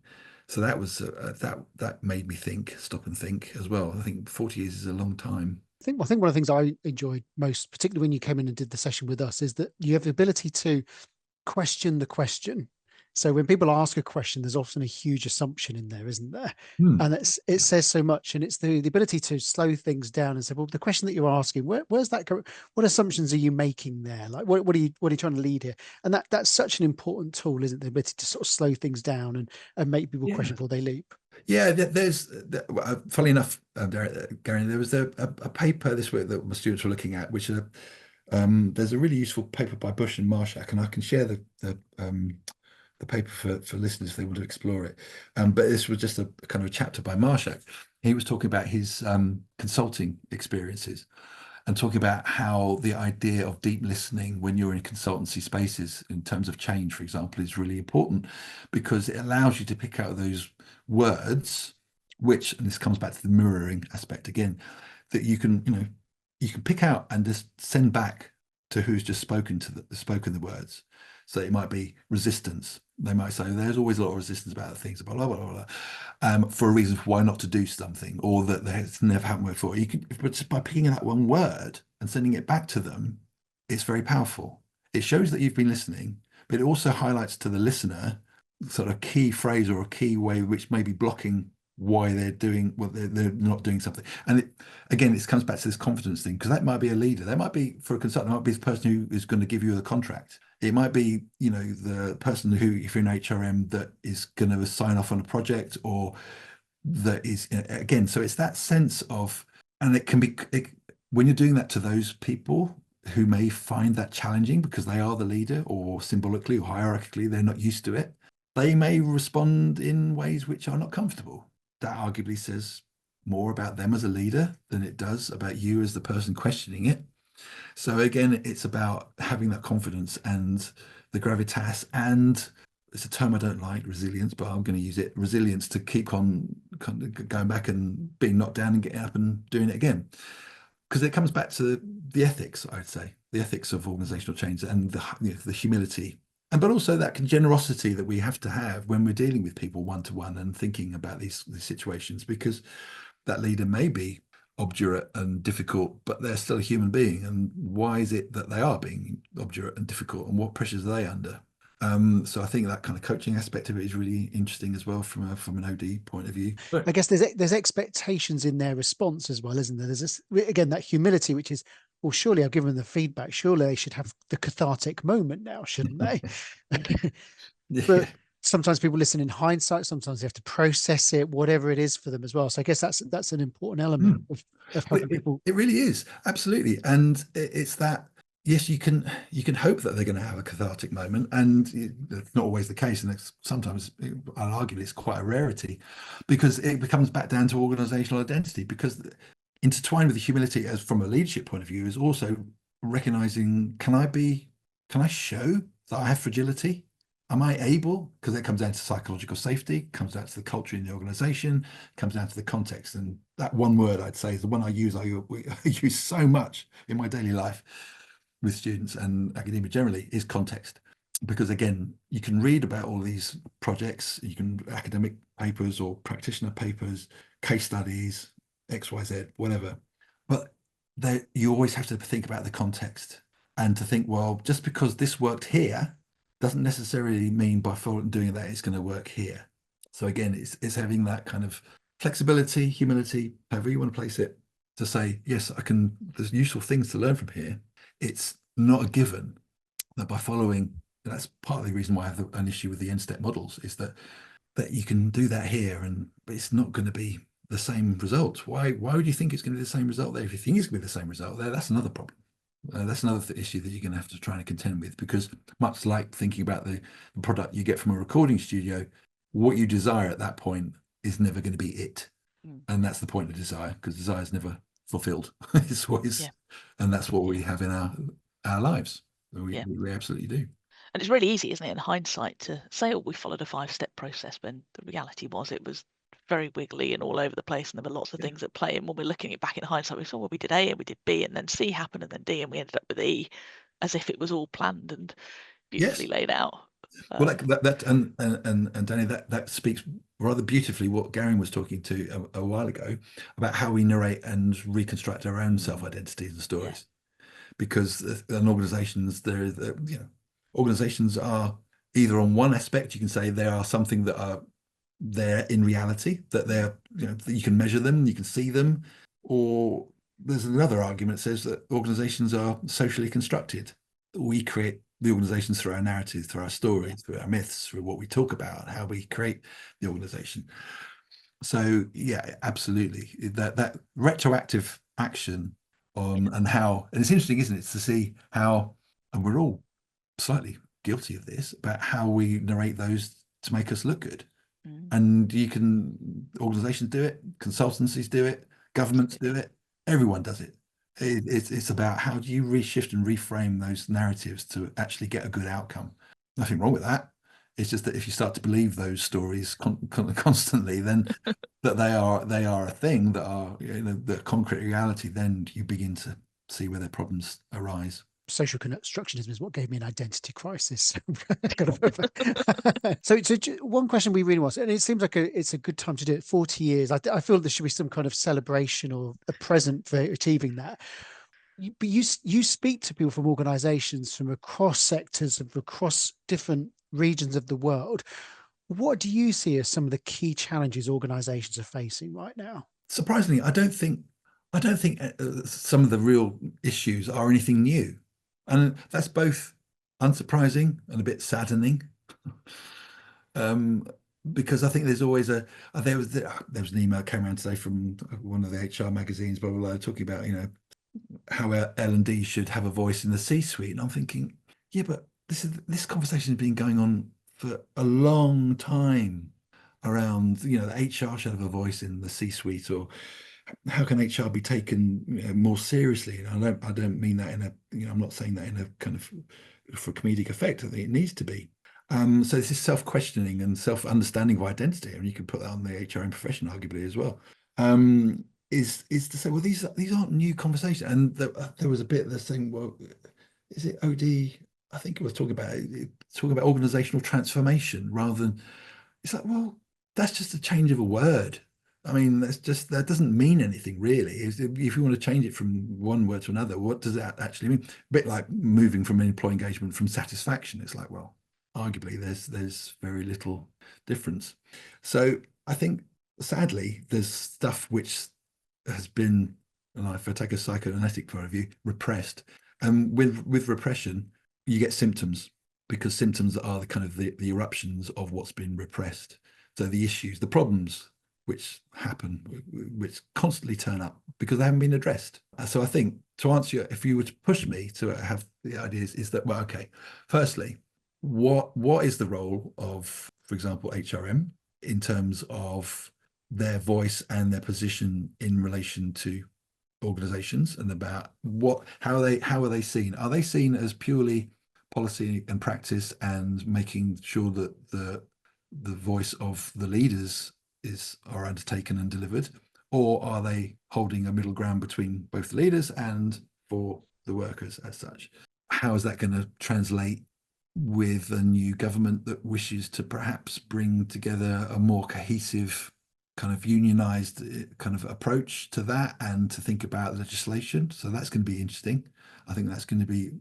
so that was that made me stop and think as well. I think 40 years is a long time. I think one of the things I enjoyed most, particularly when you came in and did the session with us, is that you have the ability to question the question. So when people ask a question, there's often a huge assumption in there, isn't there? And it says so much, and it's the ability to slow things down and say, well, the question that you're asking, where's that going? What assumptions are you making there? Like, what are you trying to lead here? And that's such an important tool, isn't it? The ability to sort of slow things down and make people question before they leap. Yeah, funnily enough, Gary, there was a paper this week that my students were looking at, which there's a really useful paper by Bush and Marshak, and I can share the paper for listeners if they want to explore it. But this was just a kind of a chapter by Marshak. He was talking about his consulting experiences, and talking about how the idea of deep listening when you're in consultancy spaces, in terms of change, for example, is really important, because it allows you to pick out those words, which, and this comes back to the mirroring aspect again, that you can pick out and just send back to who's just spoken the words. So it might be resistance. They might say there's always a lot of resistance about things, blah blah blah blah, for a reason for why not to do something, or that it's never happened before. But just by picking that one word and sending it back to them, it's very powerful. It shows that you've been listening, but it also highlights to the listener sort of key phrase or a key way which may be blocking why they're doing they're not doing something. And it comes back to this confidence thing, because that might be a leader. That might be, for a consultant, might be the person who is going to give you the contract. It might be, the person who, if you're in HRM, that is going to sign off on a project, or that is, again, so it's that sense of, and it can be, when you're doing that to those people who may find that challenging because they are the leader, or symbolically or hierarchically, they're not used to it. They may respond in ways which are not comfortable. That arguably says more about them as a leader than it does about you as the person questioning it. So again, it's about having that confidence and the gravitas, and it's a term I don't like, resilience, but I'm going to use it, resilience, to keep on going back and being knocked down and getting up and doing it again. Because it comes back to the ethics, I'd say, the ethics of organizational change and the humility, but also that generosity that we have to have when we're dealing with people one-to-one and thinking about these situations, because that leader may be obdurate and difficult, but they're still a human being. And why is it that they are being obdurate and difficult, and what pressures are they under? So I think that kind of coaching aspect of it is really interesting as well from an OD point of view. I guess there's expectations in their response as well, isn't there? There's this, again, that humility, which is, well, surely I've given them the feedback. Surely they should have the cathartic moment now, shouldn't they? Yeah. But sometimes people listen in hindsight. Sometimes they have to process it, whatever it is for them as well. So I guess that's an important element of helping people. It really is, absolutely. And it's that, yes, you can hope that they're going to have a cathartic moment, and it's not always the case. And it's sometimes, I'll argue, it's quite a rarity, because it becomes back down to organizational identity. Because intertwined with the humility, as from a leadership point of view, is also recognizing, can I show that I have fragility? Am I able? Because it comes down to psychological safety, comes down to the culture in the organization, comes down to the context. And that one word, I'd say, is the one I use so much in my daily life with students and academia generally, is context. Because again, you can read about all these projects, you can academic papers or practitioner papers, case studies, XYZ, whatever. But you always have to think about the context, and to think, well, just because this worked here doesn't necessarily mean by doing that it's going to work here. So again, it's having that kind of flexibility, humility, however you want to place it, to say, yes, there's useful things to learn from here. It's not a given that by following, and that's part of the reason why I have an issue with the end-step models, is that you can do that here, but it's not going to be the same result. Why would you think it's going to be the same result there? If you think it's going to be the same result there, that's another problem. That's another issue that you're going to have to try and contend with, because much like thinking about the product you get from a recording studio, what you desire at that point is never going to be it. And that's the point of desire, because desire is never fulfilled. It's always, and that's what we have in our lives. We absolutely do. And it's really easy, isn't it, in hindsight, to say, oh, we followed a 5-step process, when the reality was it was very wiggly and all over the place, and there were lots of things at play. And when we're looking at back in hindsight, we saw, well, we did A and we did B, and then C happened, and then D, and we ended up with E, as if it was all planned and beautifully laid out. Well, and Danny, that speaks rather beautifully what Gary was talking to a while ago about how we narrate and reconstruct our own self-identities and stories. Because in organizations, organizations are either on one aspect, you can say they are something that are there in reality, that they're, that you can measure them, you can see them, or there's another argument that says that organizations are socially constructed. We create the organizations through our narratives, through our stories, through our myths, through what we talk about, how we create the organization. So yeah, absolutely, that retroactive action on and it's interesting, isn't it, to see how, and we're all slightly guilty of this, about how we narrate those to make us look good. And organizations do it, consultancies do it, governments do it, everyone does it. It's about how do you reshift and reframe those narratives to actually get a good outcome. Nothing wrong with that. It's just that if you start to believe those stories constantly, then that they are a thing, that are the concrete reality, then you begin to see where their problems arise. Social constructionism is what gave me an identity crisis. So one question we really want, and it seems like it's a good time to do it, 40 years. I feel there should be some kind of celebration or a present for achieving that. But you speak to people from organizations from across sectors, across different regions of the world. What do you see as some of the key challenges organizations are facing right now? Surprisingly, I don't think some of the real issues are anything new. And that's both unsurprising and a bit saddening, because I think there's always there was an email that came around today from one of the HR magazines, blah, blah, blah, talking about how L&D should have a voice in the C-suite. And I'm thinking, yeah, but this conversation has been going on for a long time around, the HR should have a voice in the C-suite, or how can HR be taken more seriously? And I don't mean that in a, I'm not saying that in a kind of for comedic effect. I think it needs to be. So this is self-questioning and self-understanding of identity, and you can put that on the HRM profession arguably as well. Is to say, well, these aren't new conversations. And there was a bit that's saying, well, is it OD? I think it was talking about organizational transformation rather than. It's like, well, that's just a change of a word. I mean, that doesn't mean anything really. If you want to change it from one word to another, what does that actually mean? A bit like moving from employee engagement from satisfaction. It's like, well, arguably there's very little difference. So I think sadly there's stuff which has been, and if I take a psychoanalytic point of view, repressed. And with repression, you get symptoms, because symptoms are the kind of the eruptions of what's been repressed. So the issues, the problems which happen, which constantly turn up because they haven't been addressed. So I think, to answer you, if you were to push me to have the ideas, is that, well, okay, firstly, what is the role of, for example, HRM in terms of their voice and their position in relation to organizations, and about how are they seen? Are they seen as purely policy and practice and making sure that the voice of the leaders are undertaken and delivered, or are they holding a middle ground between both the leaders and for the workers as such? How is that going to translate with a new government that wishes to perhaps bring together a more cohesive kind of unionized kind of approach to that, and to think about legislation? So that's going to be interesting. I think that's going to be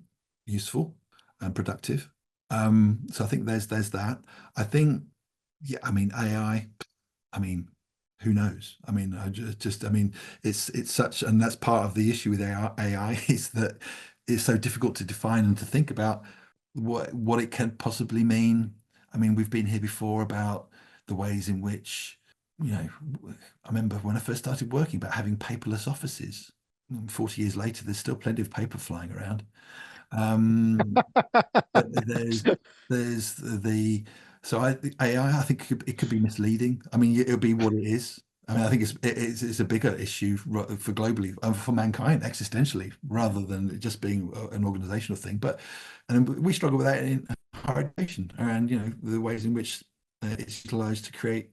useful and productive. So I think there's that. I think, yeah, I mean, AI, I mean, who knows? I mean, I mean, it's such, and that's part of the issue with AI is that it's so difficult to define and to think about what it can possibly mean. I mean, we've been here before about the ways in which, I remember when I first started working about having paperless offices. 40 years later, there's still plenty of paper flying around. But there's the AI. I think it could be misleading. I mean, it'll be what it is. I mean, I think it's a bigger issue for globally, for mankind, existentially, rather than it just being an organizational thing. And we struggle with that in higher education, around the ways in which it's utilized to create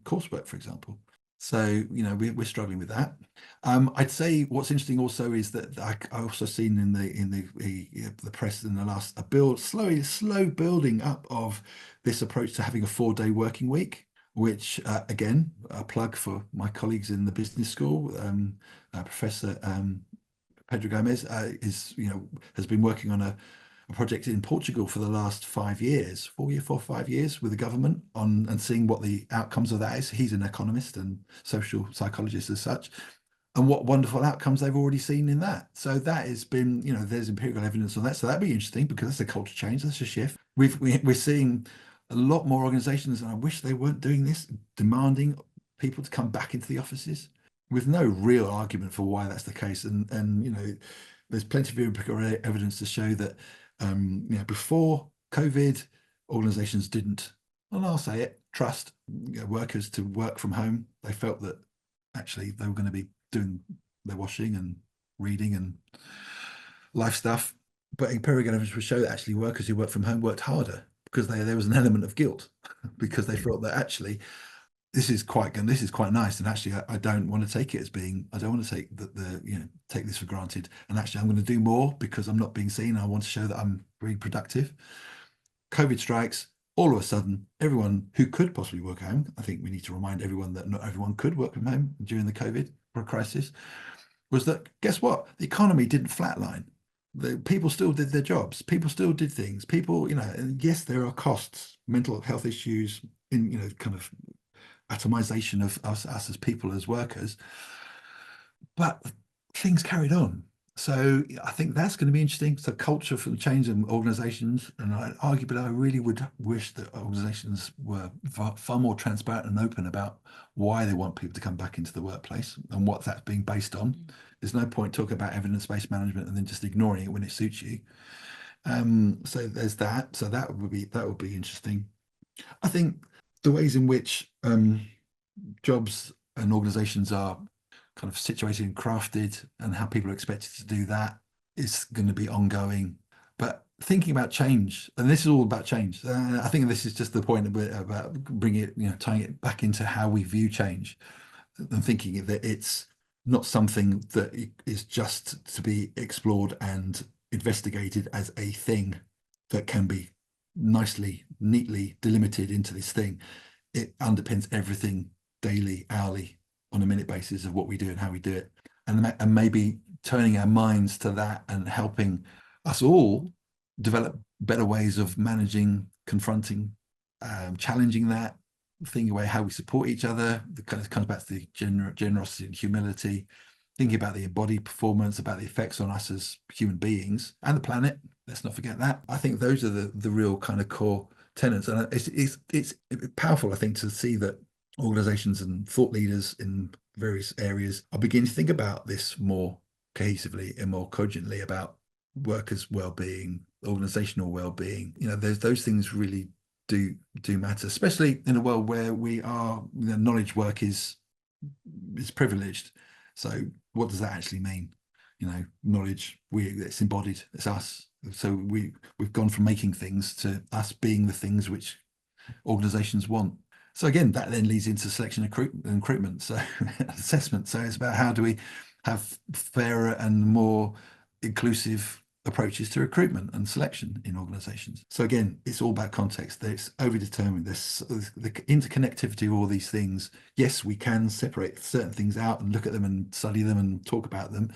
coursework, for example. So we're struggling with that. I'd say what's interesting also is that I also seen in the press in the last slow building up of this approach to having a 4-day working week, which again, a plug for my colleagues in the business school. Professor Pedro Gomez has been working on a project in Portugal for the last 5 years, 4 or 5 years, with the government and seeing what the outcomes of that is. He's an economist and social psychologist as such, and what wonderful outcomes they've already seen in that. So that has been, there's empirical evidence on that. So that'd be interesting, because that's a culture change, that's a shift. We're seeing a lot more organizations, and I wish they weren't doing this, demanding people to come back into the offices with no real argument for why that's the case. And there's plenty of empirical evidence to show that before COVID, organizations didn't, and I'll say it, trust workers to work from home. They felt that actually they were going to be doing their washing and reading and life stuff. But empirical evidence will show that actually workers who work from home worked harder, because there was an element of guilt, because they felt that actually this is quite nice, and actually I don't want to take it as being, I don't want to take take this for granted, and actually I'm going to do more because I'm not being seen. I want to show that I'm being productive. COVID strikes, all of a sudden everyone who could possibly work at home, I think we need to remind everyone that not everyone could work from home during the COVID crisis, was that, guess what, the economy didn't flatline. The people still did their jobs, people still did things, and yes, there are costs, mental health issues, in kind of atomization of us as people, as workers, but things carried on. So I think that's going to be interesting. So culture for the change in organizations, and arguably I really would wish that organizations were far more transparent and open about why they want people to come back into the workplace and what that's being based on. There's no point talking about evidence-based management and then just ignoring it when it suits you. So there's that. So that would be interesting. I think the ways in which jobs and organizations are kind of situated and crafted and how people are expected to do that is going to be ongoing. But thinking about change, and this is all about change. I think this is just the point about bringing it, tying it back into how we view change and thinking that it's not something that is just to be explored and investigated as a thing that can be nicely, neatly delimited into this thing. It underpins everything daily, hourly, on a minute basis of what we do and how we do it. And maybe turning our minds to that and helping us all develop better ways of managing, confronting, challenging that, thinking about how we support each other. It kind of comes back to the generosity and humility, thinking about the embodied performance, about the effects on us as human beings and the planet. Let's not forget that. I think those are the real kind of core tenets. And it's powerful, I think, to see that organizations and thought leaders in various areas are beginning to think about this more cohesively and more cogently about workers' well-being, organizational well-being. Those things really do matter, especially in a world where knowledge work is privileged. So what does that actually mean? Knowledge, it's embodied, it's us. So we've gone from making things to us being the things which organizations want. So again, that then leads into selection and recruitment, so assessment. So it's about how do we have fairer and more inclusive approaches to recruitment and selection in organizations. So again, it's all about context. It's overdetermined. There's the interconnectivity of all these things. Yes, we can separate certain things out and look at them and study them and talk about them.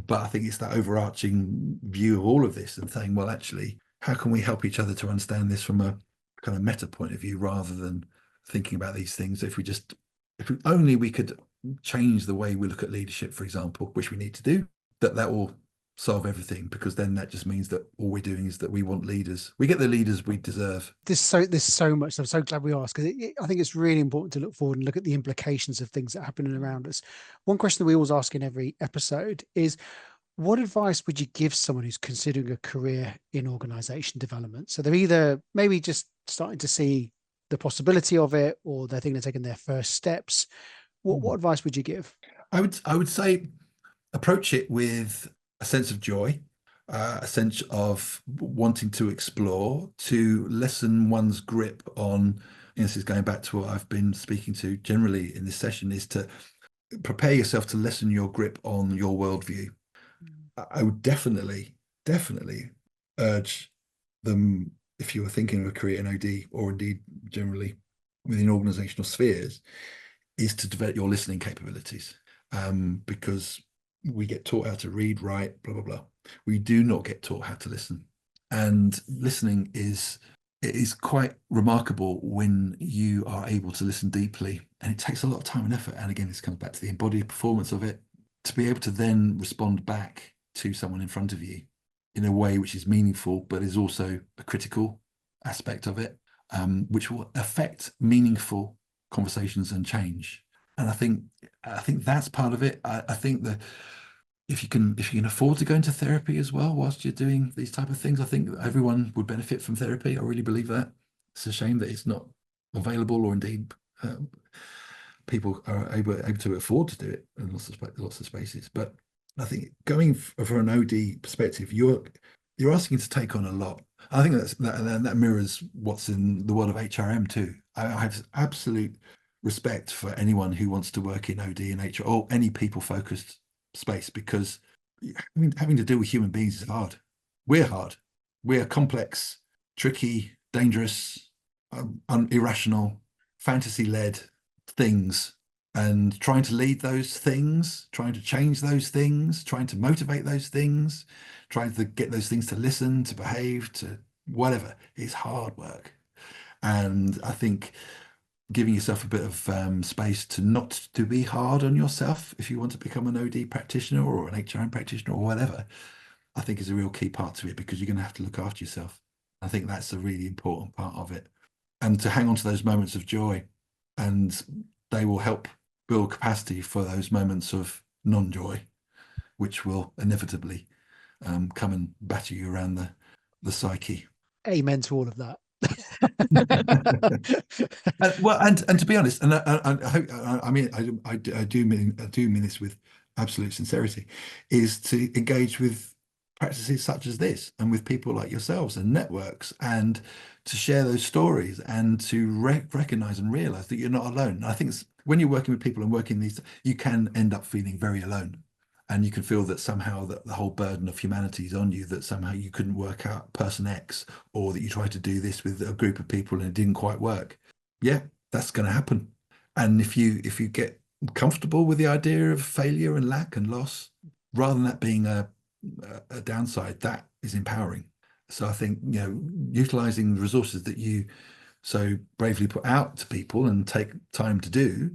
But I think it's that overarching view of all of this and saying, well, actually, how can we help each other to understand this from a kind of meta point of view rather than thinking about these things? If we only we could change the way we look at leadership, for example, which we need to do, that will solve everything, because then that just means that all we're doing is that we want leaders. We get the leaders we deserve. There's so much. I'm so glad we asked, because I think it's really important to look forward and look at the implications of things that are happening around us. One question that we always ask in every episode is, what advice would you give someone who's considering a career in organization development? So they're either maybe just starting to see the possibility of it, or they're thinking of taking their first steps. What advice would you give? I would say approach it with a sense of joy, a sense of wanting to explore, to lessen one's grip on, this is going back to what I've been speaking to generally in this session, is to prepare yourself to lessen your grip on your worldview. I would definitely urge them, if you were thinking of a career in OD, or indeed generally within organizational spheres, is to develop your listening capabilities, because we get taught how to read, write, blah, blah, blah. We do not get taught how to listen. And listening is quite remarkable when you are able to listen deeply. And it takes a lot of time and effort. And again, this comes back to the embodied performance of it, to be able to then respond back to someone in front of you in a way which is meaningful, but is also a critical aspect of it, which will affect meaningful conversations and change. And I think that's part of it. I think that if you can afford to go into therapy as well whilst you're doing these type of things, I think everyone would benefit from therapy. I really believe that. It's a shame that it's not available, or indeed people are able to afford to do it in lots of spaces. But I think going for an OD perspective, you're asking to take on a lot. I think that mirrors what's in the world of HRM too. I have absolute respect for anyone who wants to work in OD and HR, or any people-focused space, because having to deal with human beings is hard. We're hard. We're complex, tricky, dangerous, irrational, fantasy-led things. And trying to lead those things, trying to change those things, trying to motivate those things, trying to get those things to listen, to behave, to whatever, is hard work. And I think giving yourself a bit of space to not to be hard on yourself if you want to become an OD practitioner or an HRM practitioner or whatever, I think is a real key part to it, because you're going to have to look after yourself. I think that's a really important part of it. And to hang on to those moments of joy, and they will help build capacity for those moments of non-joy, which will inevitably come and batter you around the psyche. Amen to all of that. And to be honest, and I hope, I mean, I do mean this with absolute sincerity, is to engage with practices such as this, and with people like yourselves and networks, and to share those stories, and to recognize and realize that you're not alone. And I think when you're working with people and working these, you can end up feeling very alone. And you can feel that somehow that the whole burden of humanity is on you, that somehow you couldn't work out person X, or that you tried to do this with a group of people and it didn't quite work. Yeah, that's going to happen. And if you get comfortable with the idea of failure and lack and loss, rather than that being a downside, that is empowering. So I think, utilizing the resources that you so bravely put out to people and take time to do,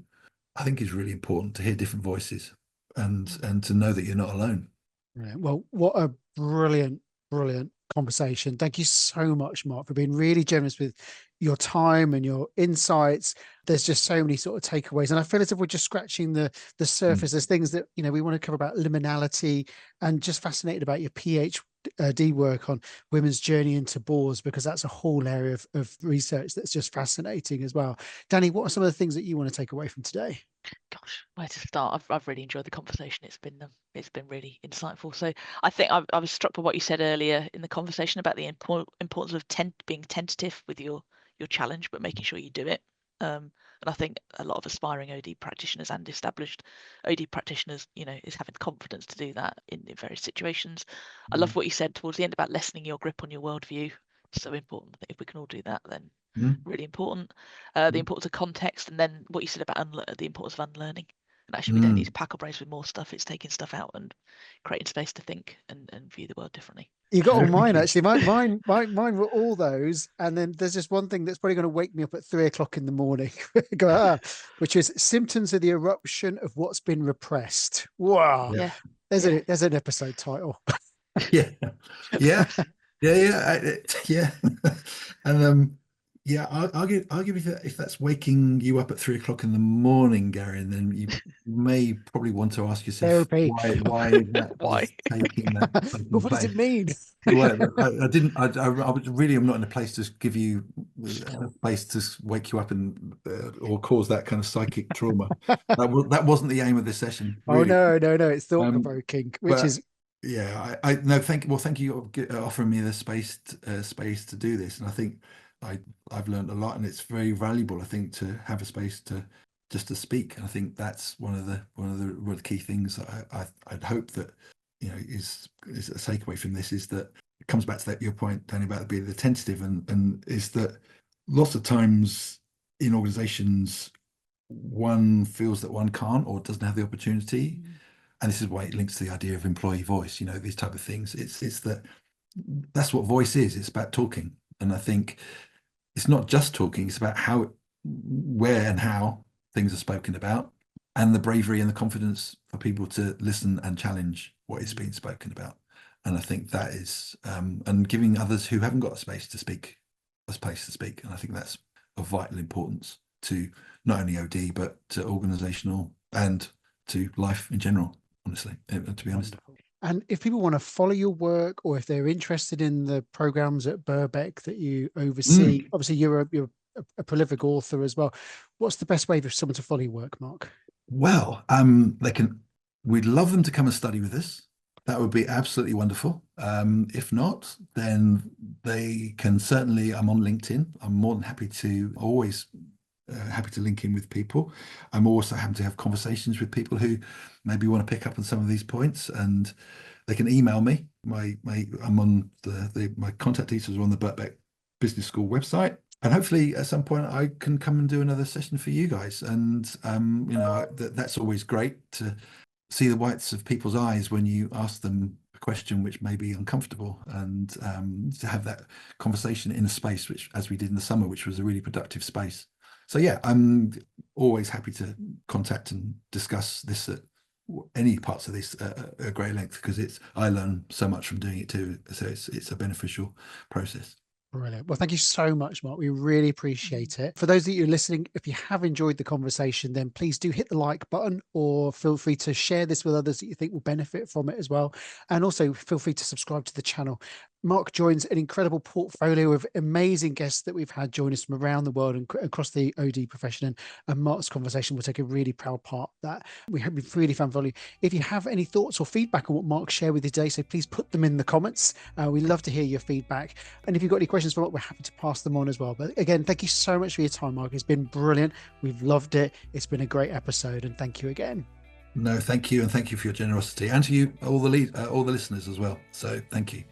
I think is really important, to hear different voices. And to know that you're not alone. Right. Well, what a brilliant conversation. Thank you so much, Mark, for being really generous with your time and your insights. There's just so many sort of takeaways, and I feel as if we're just scratching the surface. There's things that we want to cover about liminality, and just fascinated about your PhD work on women's journey into boards, because that's a whole area of research that's just fascinating as well. Danny, what are some of the things that you want to take away from today? Gosh, where to start? I've really enjoyed the conversation. It's been really insightful. So I think I was struck by what you said earlier in the conversation about the importance of being tentative with your challenge, but making sure you do it. And I think a lot of aspiring OD practitioners and established OD practitioners, is having confidence to do that in various situations. I love what you said towards the end about lessening your grip on your worldview. So important. If we can all do that, then really important. The importance of context, and then what you said about the importance of unlearning. And actually, we don't need to pack our brains with more stuff. It's taking stuff out and creating space to think and view the world differently. You got all mine, actually. Mine were all those. And then there's just one thing that's probably going to wake me up at 3 o'clock in the morning, which is symptoms of the eruption of what's been repressed. Wow. Yeah. There's an episode title. Yeah. And I'll give you that. If that's waking you up at 3 o'clock in the morning, Gary, and then you may probably want to ask yourself why Why? taking that. But what does it mean? Well, I really am not in a place to give you a place to wake you up and or cause that kind of psychic trauma. That wasn't the aim of this session. Really. Oh no, it's thought provoking, which is. Yeah, I no, thank you for offering me the space to do this, and I think I've learned a lot, and it's very valuable, I think, to have a space to just to speak. And I think that's one of the key things that I'd hope that is a takeaway from this, is that it comes back to your point, Danny, about being attentive, and is that lots of times in organizations one feels that one can't or doesn't have the opportunity. And this is why it links to the idea of employee voice, these type of things. It's that's what voice is. It's about talking. And I think it's not just talking, it's about where and how things are spoken about, and the bravery and the confidence for people to listen and challenge what is being spoken about. And I think that is, and giving others who haven't got a space to speak, a space to speak. And I think that's of vital importance to not only OD, but to organizational and to life in general, honestly, to be honest. And if people want to follow your work, or if they're interested in the programs at Birbeck that you oversee, obviously you're a prolific author as well. What's the best way for someone to follow your work, Mark? Well, we'd love them to come and study with us. That would be absolutely wonderful. If not, then they can certainly, I'm on LinkedIn. I'm more than happy to happy to link in with people. I'm also happy to have conversations with people who maybe want to pick up on some of these points, and they can email me. I'm on my contact details are on the Birbeck Business School website, and hopefully at some point I can come and do another session for you guys. And that's always great to see the whites of people's eyes when you ask them a question which may be uncomfortable, and to have that conversation in a space which, as we did in the summer, which was a really productive space. So yeah, I'm always happy to contact and discuss this at any parts of this at great length, because I learn so much from doing it too. So it's a beneficial process. Brilliant. Well, thank you so much, Mark. We really appreciate it. For those of you who are listening, if you have enjoyed the conversation, then please do hit the like button, or feel free to share this with others that you think will benefit from it as well. And also feel free to subscribe to the channel. Mark joins an incredible portfolio of amazing guests that we've had join us from around the world and across the OD profession. And Mark's conversation will take a really proud part of that. We hope you've really found value. If you have any thoughts or feedback on what Mark shared with you today, so please put them in the comments. We love to hear your feedback. And if you've got any questions for Mark, we're happy to pass them on as well. But again, thank you so much for your time, Mark. It's been brilliant. We've loved it. It's been a great episode. And thank you again. No, thank you. And thank you for your generosity, and to you, all the listeners as well. So thank you.